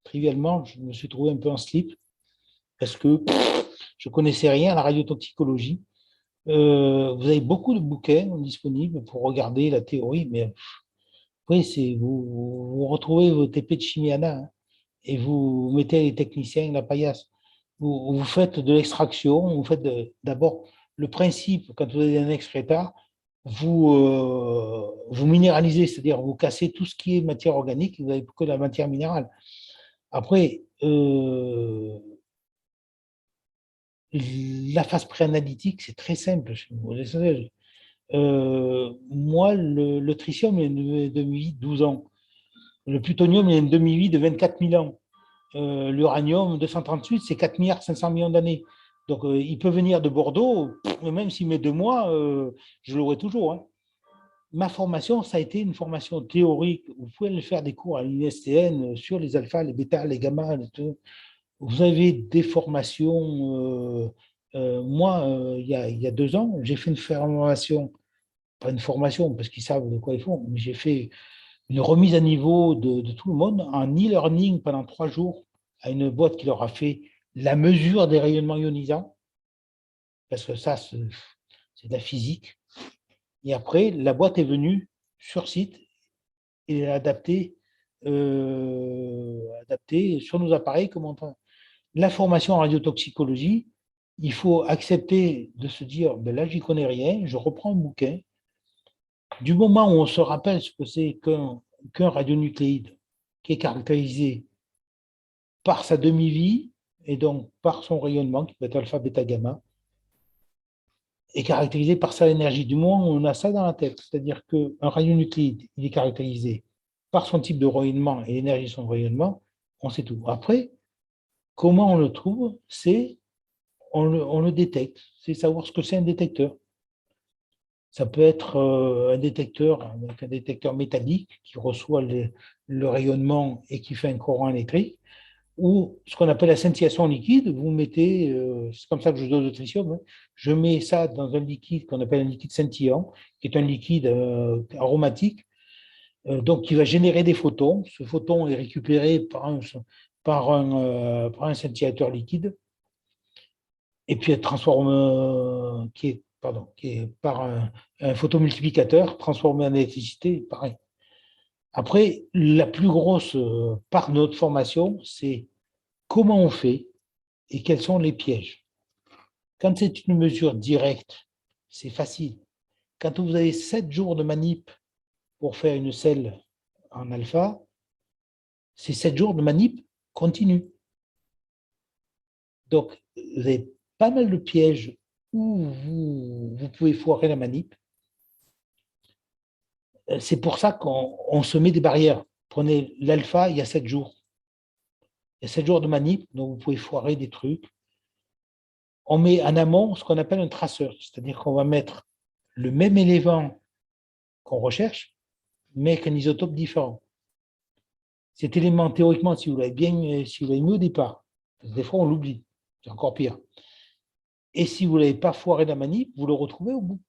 trivialement, je me suis trouvé un peu en slip parce que je connaissais rien à la radiotoxicologie. Vous avez beaucoup de bouquins disponibles pour regarder la théorie, mais oui, vous retrouvez vos TP de Chimiana, hein, et vous mettez les techniciens la paillasse. Vous faites de l'extraction, vous faites d'abord le principe, quand vous avez un excréta, vous minéralisez, c'est-à-dire vous cassez tout ce qui est matière organique, vous n'avez que la matière minérale. Après, la phase préanalytique, c'est très simple. Moi, le tritium, il a une demi-vie de 12 ans. Le plutonium, il a une demi-vie de 24 000 ans. L'uranium 238, c'est 4 milliards 500 millions d'années. Donc, il peut venir de Bordeaux, même s'il met 2 mois, je l'aurai toujours, hein. Ma formation, ça a été une formation théorique. Vous pouvez le faire des cours à l'INSTN sur les alphas, les bêtas, les gammas. Vous avez des formations. Moi, il y a 2 ans, j'ai fait une formation, pas une formation parce qu'ils savent de quoi ils font, mais j'ai fait une remise à niveau de tout le monde en e-learning pendant 3 jours à une boîte qui leur a fait la mesure des rayonnements ionisants, parce que ça, c'est de la physique. Et après, la boîte est venue sur site et adapté sur nos appareils. La formation en radiotoxicologie, il faut accepter de se dire, ben là, j'y connais rien, je reprends un bouquin. Du moment où on se rappelle ce que c'est qu'un radionucléide, qui est caractérisé par sa demi-vie et donc par son rayonnement, qui peut être alpha, bêta, gamma, est caractérisé par sa énergie. Du moment où on a ça dans la tête, c'est-à-dire qu'un radionucléide, il est caractérisé par son type de rayonnement et l'énergie de son rayonnement, on sait tout. Après, comment on le trouve, c'est on le détecte, c'est savoir ce que c'est un détecteur. Ça peut être un détecteur métallique qui reçoit le rayonnement et qui fait un courant électrique, ou ce qu'on appelle la scintillation liquide. Vous mettez, c'est comme ça que je dose le tritium, hein. Je mets ça dans un liquide qu'on appelle un liquide scintillant, qui est un liquide aromatique, donc qui va générer des photons. Ce photon est récupéré par un scintillateur liquide, et puis elle transforme, qui est par un photomultiplicateur transformé en électricité, pareil. Après, la plus grosse part de notre formation, c'est comment on fait et quels sont les pièges. Quand c'est une mesure directe, c'est facile. Quand vous avez 7 jours de manip pour faire une selle en alpha, c'est 7 jours de manip continue. Donc, vous avez pas mal de pièges où vous pouvez foirer la manip. C'est pour ça qu'on se met des barrières. Prenez l'alpha, il y a 7 jours. Il y a 7 jours de manip, donc vous pouvez foirer des trucs. On met en amont ce qu'on appelle un traceur, c'est-à-dire qu'on va mettre le même élément qu'on recherche, mais avec un isotope différent. Cet élément, théoriquement, si vous l'avez mis au départ, parce que des fois on l'oublie, c'est encore pire. Et si vous ne l'avez pas foiré la manip, vous le retrouvez au bout.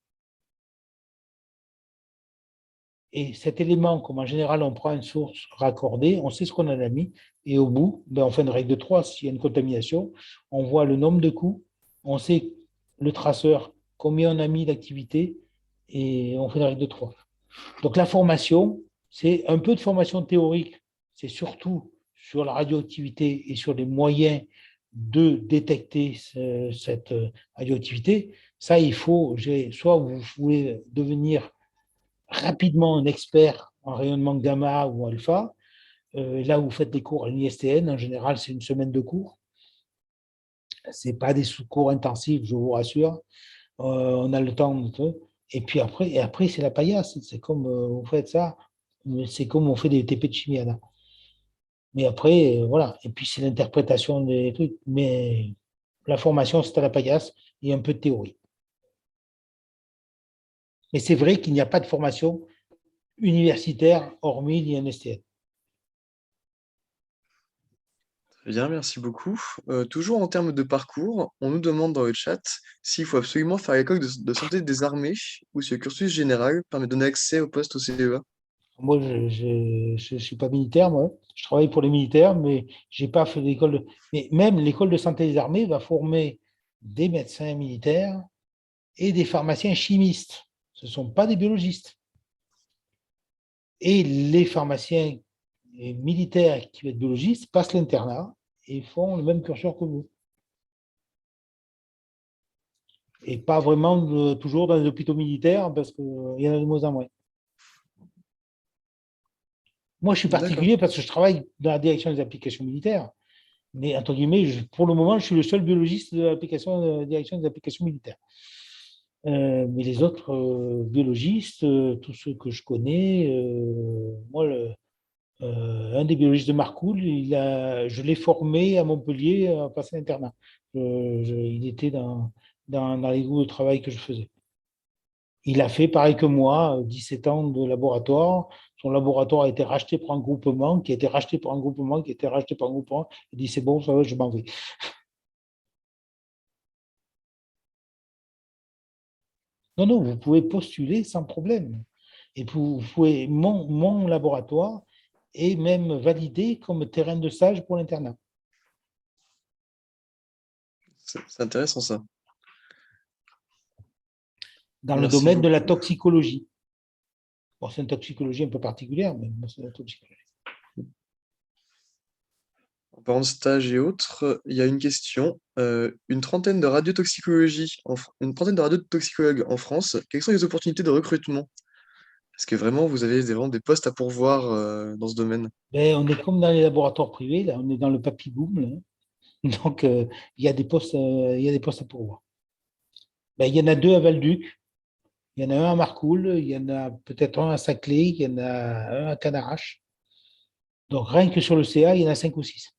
Et cet élément, comme en général on prend une source raccordée, on sait ce qu'on en a mis, et au bout, on fait une règle de 3, s'il y a une contamination, on voit le nombre de coups, on sait le traceur, combien on a mis d'activité, et on fait une règle de 3. Donc la formation, c'est un peu de formation théorique, c'est surtout sur la radioactivité et sur les moyens de détecter cette radioactivité. Ça, il faut, soit vous voulez devenir rapidement un expert en rayonnement gamma ou alpha. Là où vous faites des cours à l'ISTN, en général, c'est une semaine de cours. Ce n'est pas des cours intensifs, je vous rassure. On a le temps un peu. Et après c'est la paillasse. C'est comme vous faites ça, c'est comme on fait des TP de chimie. Là. Mais après, voilà. Et puis c'est l'interprétation des trucs. Mais la formation, c'est à la paillasse et un peu de théorie. Mais c'est vrai qu'il n'y a pas de formation universitaire hormis l'INSTN. Très bien, merci beaucoup. Toujours en termes de parcours, on nous demande dans le chat s'il faut absolument faire l'école de santé des armées ou si le cursus général permet de donner accès au poste au CEA. Moi, je ne suis pas militaire, moi. Je travaille pour les militaires, mais je n'ai pas fait l'école de... Mais même l'école de santé des armées va former des médecins militaires et des pharmaciens chimistes. Ce ne sont pas des biologistes. Et les pharmaciens militaires qui vont être biologistes passent l'internat et font le même cursus que vous. Et pas vraiment toujours dans les hôpitaux militaires parce qu'il y en a de moins en moins. Moi, je suis D'accord. particulier parce que je travaille dans la direction des applications militaires. Mais entre guillemets, pour le moment, je suis le seul biologiste de la direction des applications militaires. Mais les autres biologistes, tous ceux que je connais, moi, un des biologistes de Marcoule, je l'ai formé à Montpellier à passer l'internat. Il était dans les groupes de travail que je faisais. Il a fait pareil que moi, 17 ans de laboratoire. Son laboratoire a été racheté par un groupement, qui a été racheté par un groupement, qui a été racheté par un groupement. Il dit c'est bon, ça va, je m'en vais. Non, non, vous pouvez postuler sans problème. Et vous pouvez, mon laboratoire est même validé comme terrain de stage pour l'internat. C'est intéressant ça. Dans le Merci domaine de la beaucoup. toxicologie. Bon, c'est une toxicologie un peu particulière, mais c'est la toxicologie. En parlant de stage et autres, il y a une question. Une trentaine de radiotoxicologie, une trentaine de radiotoxicologues en France, quelles sont les opportunités de recrutement? Est-ce que vraiment vous avez vraiment des postes à pourvoir dans ce domaine? Ben, on est comme dans les laboratoires privés, là, on est dans le papy boom. Là. Donc, il y a des postes, il y a des postes à pourvoir. Ben, il y en a deux à Valduc, il y en a un à Marcoule, il y en a peut-être un à Saclay, il y en a un à Cadarache. Donc, rien que sur le CA, il y en a 5 ou 6.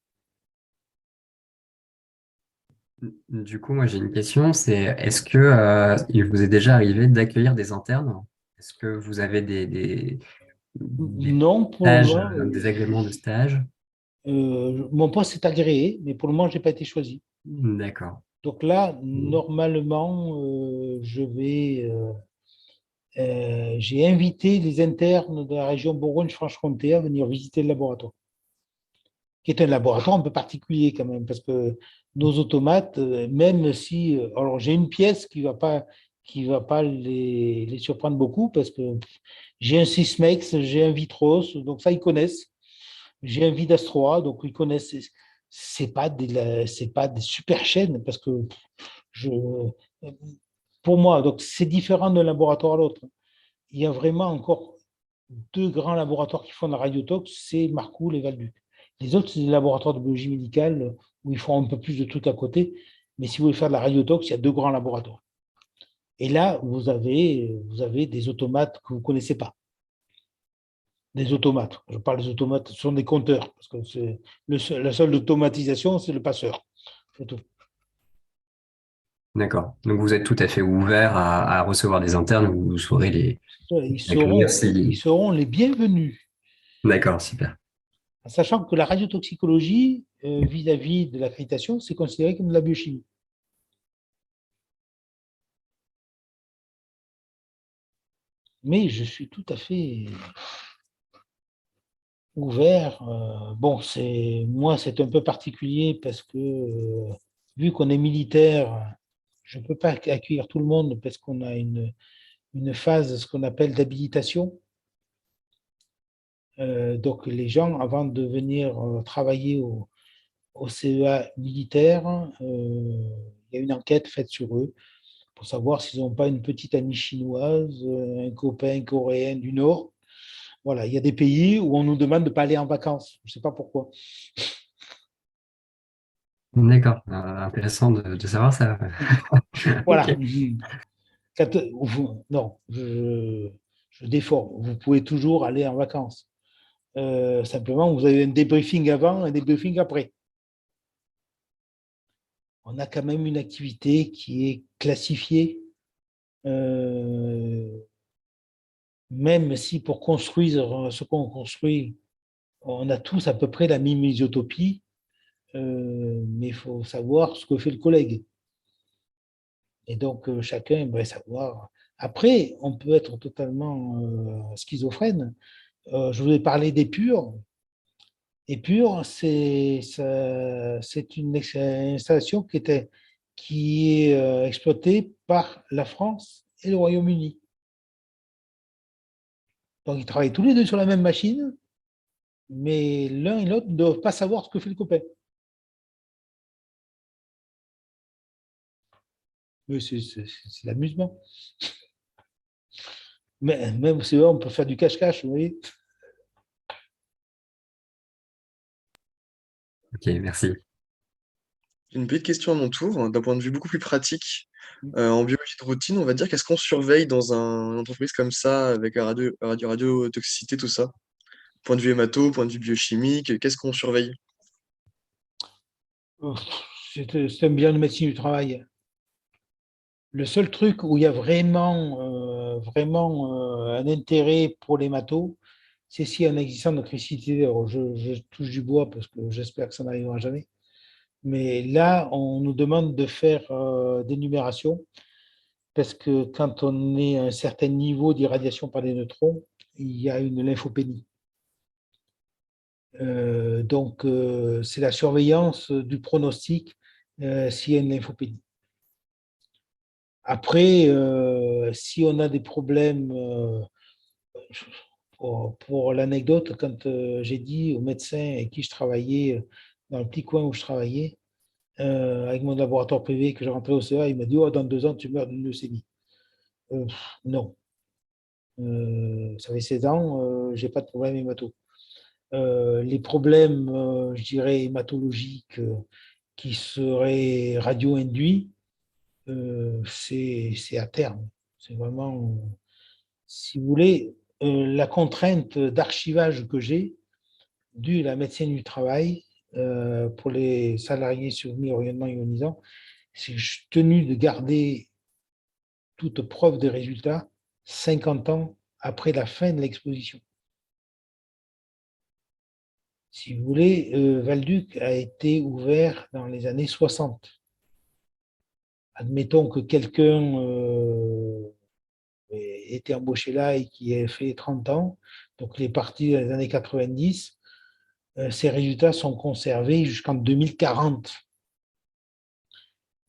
Du coup, moi j'ai une question, c'est est-ce que il vous est déjà arrivé d'accueillir des internes? Est-ce que vous avez des Non, pour le stages, moment, des agréments de stage? mon poste est agréé, mais pour le moment, je n'ai pas été choisi. D'accord. Donc là, normalement, j'ai invité les internes de la région Bourgogne-Franche-Comté à venir visiter le laboratoire, qui est un laboratoire un peu particulier quand même, parce que nos automates, même si, alors j'ai une pièce qui va pas les surprendre beaucoup, parce que j'ai un Sysmex, j'ai un Vitros, donc ça ils connaissent. J'ai un Vidastroa, donc ils connaissent. C'est pas des super chaînes parce que je, pour moi, donc c'est différent d'un laboratoire à l'autre. Il y a vraiment encore deux grands laboratoires qui font de la radiotox, c'est Marcoule et Valduc. Les autres, c'est des laboratoires de biologie médicale où ils font un peu plus de trucs à côté. Mais si vous voulez faire de la radiotox, il y a deux grands laboratoires. Et là, vous avez des automates que vous ne connaissez pas. Des automates. Je parle des automates, ce sont des compteurs, parce que la seule automatisation, c'est le passeur. C'est tout. D'accord. Donc vous êtes tout à fait ouvert à recevoir des internes, vous saurez Ils les accueillir seront, ils si. seront les bienvenus. D'accord, super. Sachant que la radiotoxicologie, vis-à-vis de l'accréditation, c'est considéré comme de la biochimie. Mais je suis tout à fait ouvert. Bon, moi, c'est un peu particulier parce que, vu qu'on est militaire, je ne peux pas accueillir tout le monde parce qu'on a une phase, ce qu'on appelle d'habilitation. Donc, les gens, avant de venir travailler au CEA militaire, il y a une enquête faite sur eux pour savoir s'ils n'ont pas une petite amie chinoise, un copain coréen du Nord. Voilà, il y a des pays où on nous demande de ne pas aller en vacances. Je ne sais pas pourquoi. D'accord, intéressant de savoir ça. Voilà. Ok. Non, je déforme. Vous pouvez toujours aller en vacances. Simplement, vous avez un débriefing avant, un débriefing après. On a quand même une activité qui est classifiée, même si pour construire ce qu'on construit, on a tous à peu près la même isotopie, mais il faut savoir ce que fait le collègue. Et donc, chacun aimerait savoir. Après, on peut être totalement schizophrène. Je voulais parler d'Épure. Épure, c'est une installation qui est exploitée par la France et le Royaume-Uni. Donc, ils travaillent tous les deux sur la même machine, mais l'un et l'autre ne doivent pas savoir ce que fait le copain. Mais c'est l'amusement. Mais même, c'est vrai, on peut faire du cache-cache, vous voyez. Ok, merci. J'ai une petite question à mon tour, d'un point de vue beaucoup plus pratique. En biologie de routine, on va dire, qu'est-ce qu'on surveille dans une entreprise comme ça, avec la radiotoxicité, tout ça? Point de vue hémato, point de vue biochimique, qu'est-ce qu'on surveille? C'est un bilan de médecine du travail. Le seul truc où il y a vraiment un intérêt pour les mathos, c'est s'il y a un existant d'électricité. Alors, je touche du bois parce que j'espère que ça n'arrivera jamais. Mais là, on nous demande de faire des numérations parce que quand on est à un certain niveau d'irradiation par des neutrons, il y a une lymphopénie. Donc, c'est la surveillance du pronostic s'il y a une lymphopénie. Après, si on a des problèmes, pour l'anecdote, quand j'ai dit au médecin avec qui je travaillais, dans le petit coin où je travaillais, avec mon laboratoire privé, que je rentrais au CA, il m'a dit oh, dans 2 ans, tu meurs d'une leucémie. Non. Ça fait 16 ans, je n'ai pas de problème hémato. Les problèmes, je dirais, hématologiques qui seraient radio-induits, c'est à terme. C'est vraiment, si vous voulez, la contrainte d'archivage que j'ai due à la médecine du travail pour les salariés soumis au rayonnement ionisant, c'est que je suis tenu de garder toute preuve des résultats 50 ans après la fin de l'exposition. Si vous voulez, Valduc a été ouvert dans les années 60. Admettons que quelqu'un ait été embauché là et qui ait fait 30 ans, donc il est parti dans les années 90, ces résultats sont conservés jusqu'en 2040.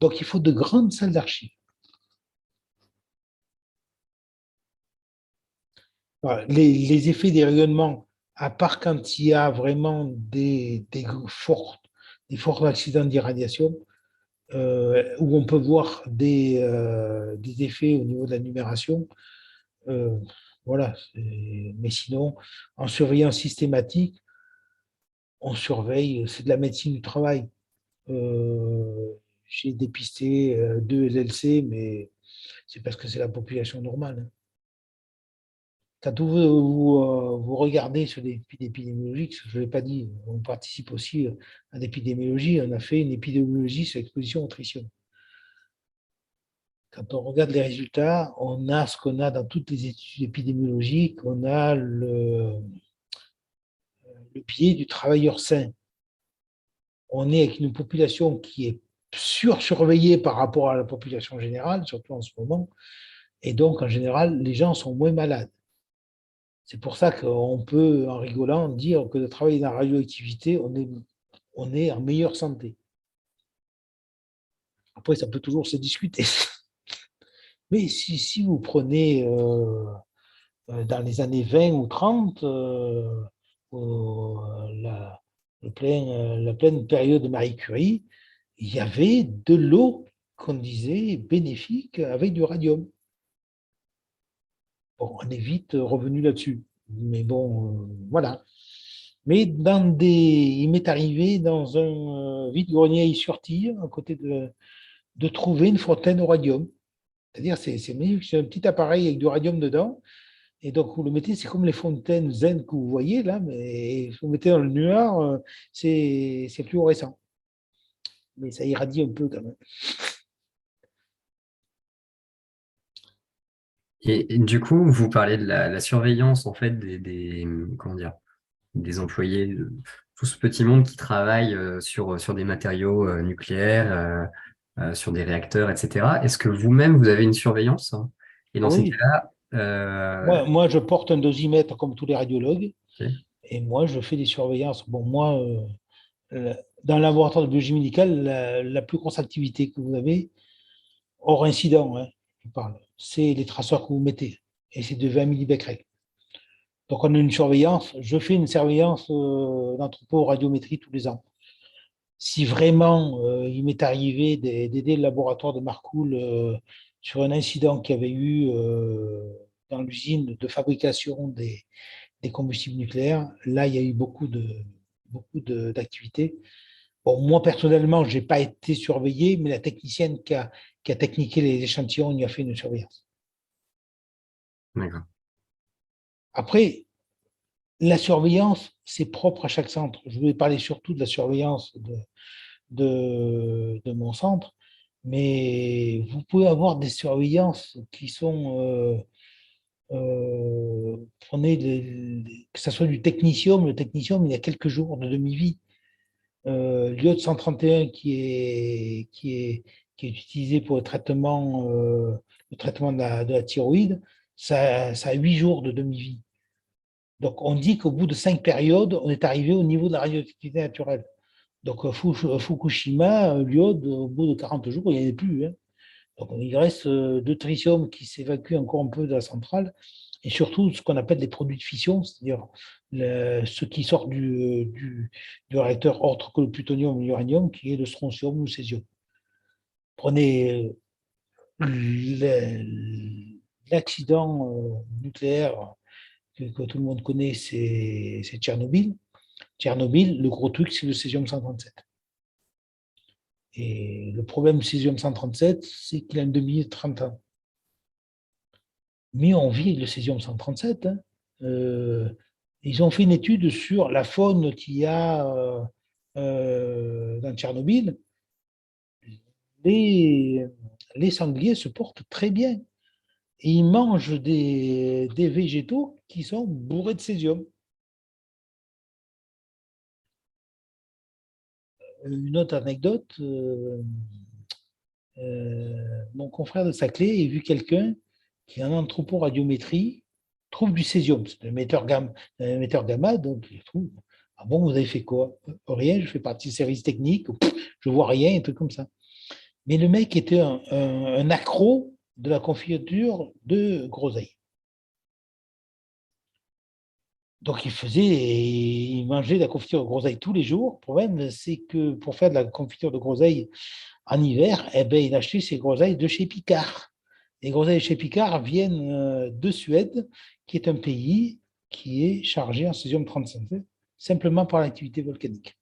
Donc il faut de grandes salles d'archives. Voilà. Les effets des rayonnements, à part quand il y a vraiment des forts accidents d'irradiation, où on peut voir des effets au niveau de la numération. Voilà. Mais sinon, en surveillance systématique, on surveille, c'est de la médecine du travail. J'ai dépisté 2 LLC, mais c'est parce que c'est la population normale. Quand vous regardez sur des études épidémiologiques, je ne l'ai pas dit, on participe aussi à l'épidémiologie, on a fait une épidémiologie sur l'exposition aux nutrition. Quand on regarde les résultats, on a ce qu'on a dans toutes les études épidémiologiques, on a le biais du travailleur sain. On est avec une population qui est sursurveillée par rapport à la population générale, surtout en ce moment, et donc en général, les gens sont moins malades. C'est pour ça qu'on peut, en rigolant, dire que de travailler dans la radioactivité, on est en meilleure santé. Après, ça peut toujours se discuter. Mais si vous prenez dans les années 20 ou 30, la pleine période de Marie Curie, il y avait de l'eau qu'on disait bénéfique avec du radium. Bon, on est vite revenu là-dessus. Mais bon, voilà. Mais il m'est arrivé dans un vide-grenier à Issurtille, à côté de trouver une fontaine au radium. C'est-à-dire, c'est magnifique, c'est un petit appareil avec du radium dedans. Et donc, vous le mettez, c'est comme les fontaines zen que vous voyez là, mais vous le mettez dans le nuage, c'est fluorescent. Mais ça irradie un peu quand même. Et du coup, vous parlez de la surveillance en fait comment dire, des employés, de tout ce petit monde qui travaille sur des matériaux nucléaires, sur des réacteurs, etc. Est-ce que vous-même, vous avez une surveillance, hein? Et Ah dans ces oui, cas-là, moi, je porte un dosimètre comme tous les radiologues, ok, et moi, je fais des surveillances. Bon, moi, dans le laboratoire de biologie médicale, la plus grosse activité que vous avez, hors incident, hein, je parle, c'est les traceurs que vous mettez, et c'est de 20 millibecquerels. Donc, on a une surveillance. Je fais une surveillance d'anthroporadiométrie tous les ans. Si vraiment il m'est arrivé d'aider le laboratoire de Marcoule sur un incident qu'il y avait eu dans l'usine de fabrication des combustibles nucléaires, là, il y a eu d'activités. Bon, moi, personnellement, je n'ai pas été surveillé, mais la technicienne qui a techniqué les échantillons, il a fait une surveillance. d'accord. Après, la surveillance, c'est propre à chaque centre. Je voulais parler surtout de la surveillance de mon centre, mais vous pouvez avoir des surveillances qui sont, prenez que ce soit du technicium, le technicium, il y a quelques jours de demi-vie. L'iode 131 qui est utilisé pour le traitement de la thyroïde, ça a 8 jours de demi-vie. Donc, on dit qu'au bout de 5 périodes, on est arrivé au niveau de la radioactivité naturelle. Donc, Fukushima, l'iode, au bout de 40 jours, il n'y en a plus, hein. Donc, il reste de tritium qui s'évacue encore un peu de la centrale et surtout ce qu'on appelle des produits de fission, c'est-à-dire ce qui sort du réacteur autre que le plutonium et l'uranium, qui est le strontium ou le césium. Prenez l'accident nucléaire que tout le monde connaît, c'est Tchernobyl. Tchernobyl, le gros truc, c'est le césium-137. Et le problème du césium-137, c'est qu'il a une demi-vie de 30 ans. Mais on vit le césium-137, hein. Ils ont fait une étude sur la faune qu'il y a dans Tchernobyl. Les, les sangliers se portent très bien. Et ils mangent des végétaux qui sont bourrés de césium. Une autre anecdote, mon confrère de Saclay a vu quelqu'un qui, en anthroporadiométrie, trouve du césium. C'est un émetteur gamma, donc il trouve. Ah bon, vous avez fait quoi? Rien, je fais partie du service technique, je vois rien, un truc comme ça. Mais le mec était un accro de la confiture de groseille. Donc il mangeait de la confiture de groseille tous les jours. Le problème, c'est que pour faire de la confiture de groseille en hiver, eh ben, il achetait ses groseilles de chez Picard. Les groseilles de chez Picard viennent de Suède, qui est un pays qui est chargé en césium-35, simplement par l'activité volcanique.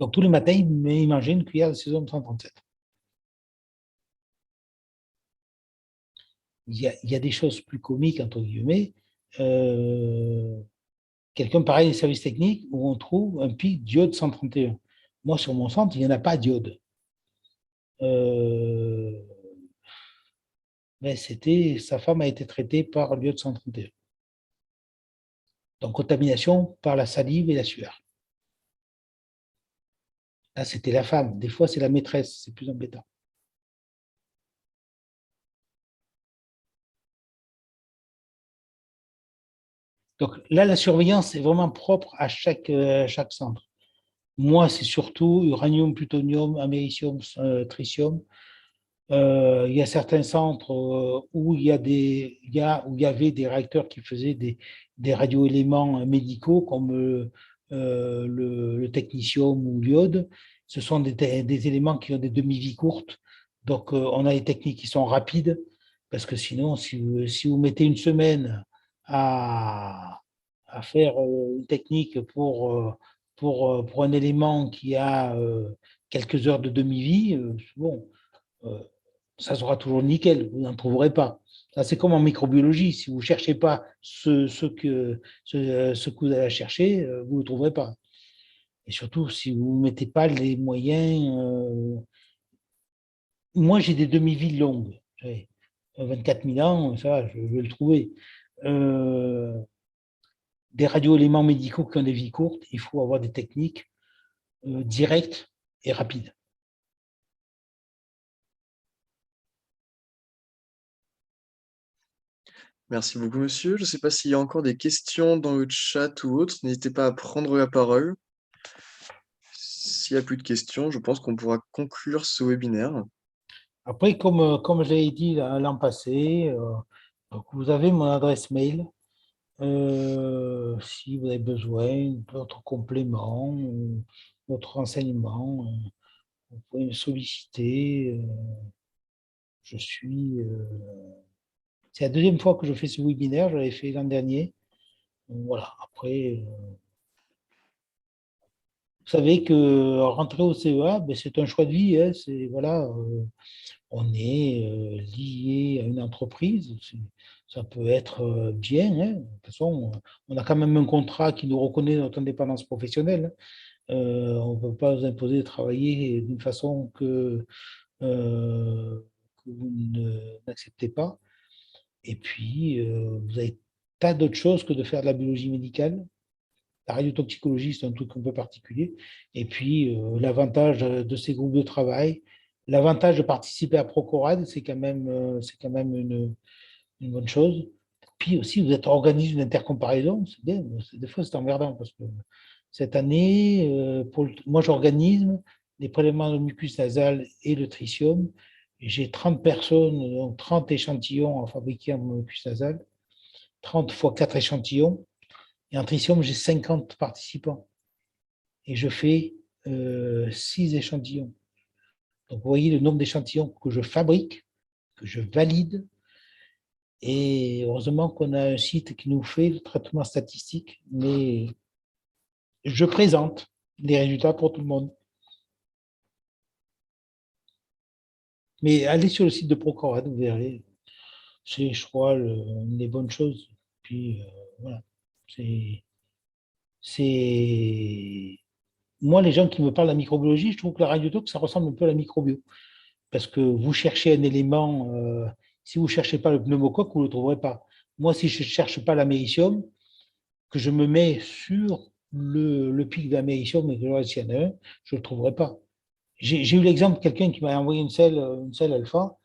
Donc tous les matins, il mangeait une cuillère de césium-137. Il y a des choses plus comiques, entre guillemets. Quelqu'un pareil des services techniques où on trouve un pic d'iode 131. Moi, sur mon centre, il n'y en a pas d'iode. Mais sa femme a été traitée par l'iode 131. Donc, contamination par la salive et la sueur. Là, c'était la femme. Des fois, c'est la maîtresse. C'est plus embêtant. Donc là, la surveillance est vraiment propre à chaque centre. Moi, c'est surtout uranium, plutonium, américium, tritium. Il y a certains centres où il y avait des réacteurs qui faisaient des radioéléments médicaux comme le technetium ou l'iode. ce sont des éléments qui ont des demi-vies courtes. Donc, on a des techniques qui sont rapides, parce que sinon, si vous mettez une semaine à faire une technique pour un élément qui a quelques heures de demi-vie, bon, euh, ça sera toujours nickel, vous n'en trouverez pas. Ça, c'est comme en microbiologie, si vous ne cherchez pas ce que vous allez chercher, vous ne le trouverez pas. Et surtout, si vous ne mettez pas les moyens. Moi, j'ai des demi-vies longues. 24 000 ans, ça, je vais le trouver. Euh, des radioéléments médicaux qui ont des vies courtes, il faut avoir des techniques directes et rapides. Merci beaucoup, monsieur. Je ne sais pas s'il y a encore des questions dans le chat ou autre. N'hésitez pas à prendre la parole. S'il n'y a plus de questions, je pense qu'on pourra conclure ce webinaire. Après, comme je l'ai dit l'an passé, donc vous avez mon adresse mail. Si vous avez besoin d'autres compléments, d'autres renseignements, vous pouvez me solliciter. Je suis. C'est la deuxième fois que je fais ce webinaire. Je l'avais fait l'an dernier. Donc, voilà. Après, vous savez que rentrer au CEA, ben, c'est un choix de vie. Hein. C'est voilà. On est lié à une entreprise. Ça peut être bien. Hein. De toute façon, on a quand même un contrat qui nous reconnaît notre indépendance professionnelle. On ne peut pas vous imposer de travailler d'une façon que vous n'acceptez pas. Et puis, vous avez tas d'autres choses que de faire de la biologie médicale. La radiotoxicologie, c'est un truc un peu particulier. Et puis, l'avantage de ces groupes de travail, l'avantage de participer à Procorad, c'est quand même une bonne chose. Puis aussi, vous êtes organisme d'intercomparaison, c'est bien. Des fois, c'est emmerdant parce que cette année, moi, j'organise les prélèvements de mucus nasal et le tritium. J'ai 30 personnes, donc 30 échantillons à fabriquer en mucus nasal, 30 fois 4 échantillons. Et en tritium, j'ai 50 participants. Et je fais 6 échantillons. Donc, vous voyez le nombre d'échantillons que je fabrique, que je valide. Et heureusement qu'on a un site qui nous fait le traitement statistique, mais je présente les résultats pour tout le monde. Mais allez sur le site de Procorad, vous verrez. C'est, je crois, une des bonnes choses. Puis, voilà. C'est. Moi, les gens qui me parlent de la microbiologie, je trouve que la radiotox, ça ressemble un peu à la microbio. Parce que vous cherchez un élément, si vous ne cherchez pas le pneumocoque, vous ne le trouverez pas. Moi, si je ne cherche pas l'américium, que je me mets sur le pic d'américium et que je vois s'il y en a un, je ne le trouverai pas. J'ai eu l'exemple de quelqu'un qui m'a envoyé une selle alpha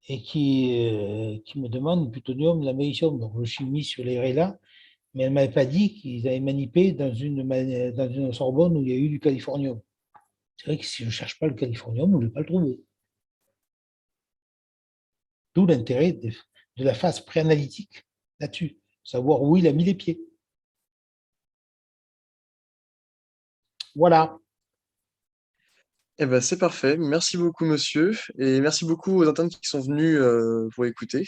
et qui me demande le plutonium, l'américium. Donc, je suis mis sur les RELA, mais elle ne m'avait pas dit qu'ils avaient manipé dans une Sorbonne où il y a eu du californium. C'est vrai que si je ne cherche pas le californium, je ne vais pas le trouver. D'où l'intérêt de la phase préanalytique là-dessus, savoir où il a mis les pieds. Voilà. Eh ben, c'est parfait. Merci beaucoup, monsieur. Et merci beaucoup aux internes qui sont venus pour écouter.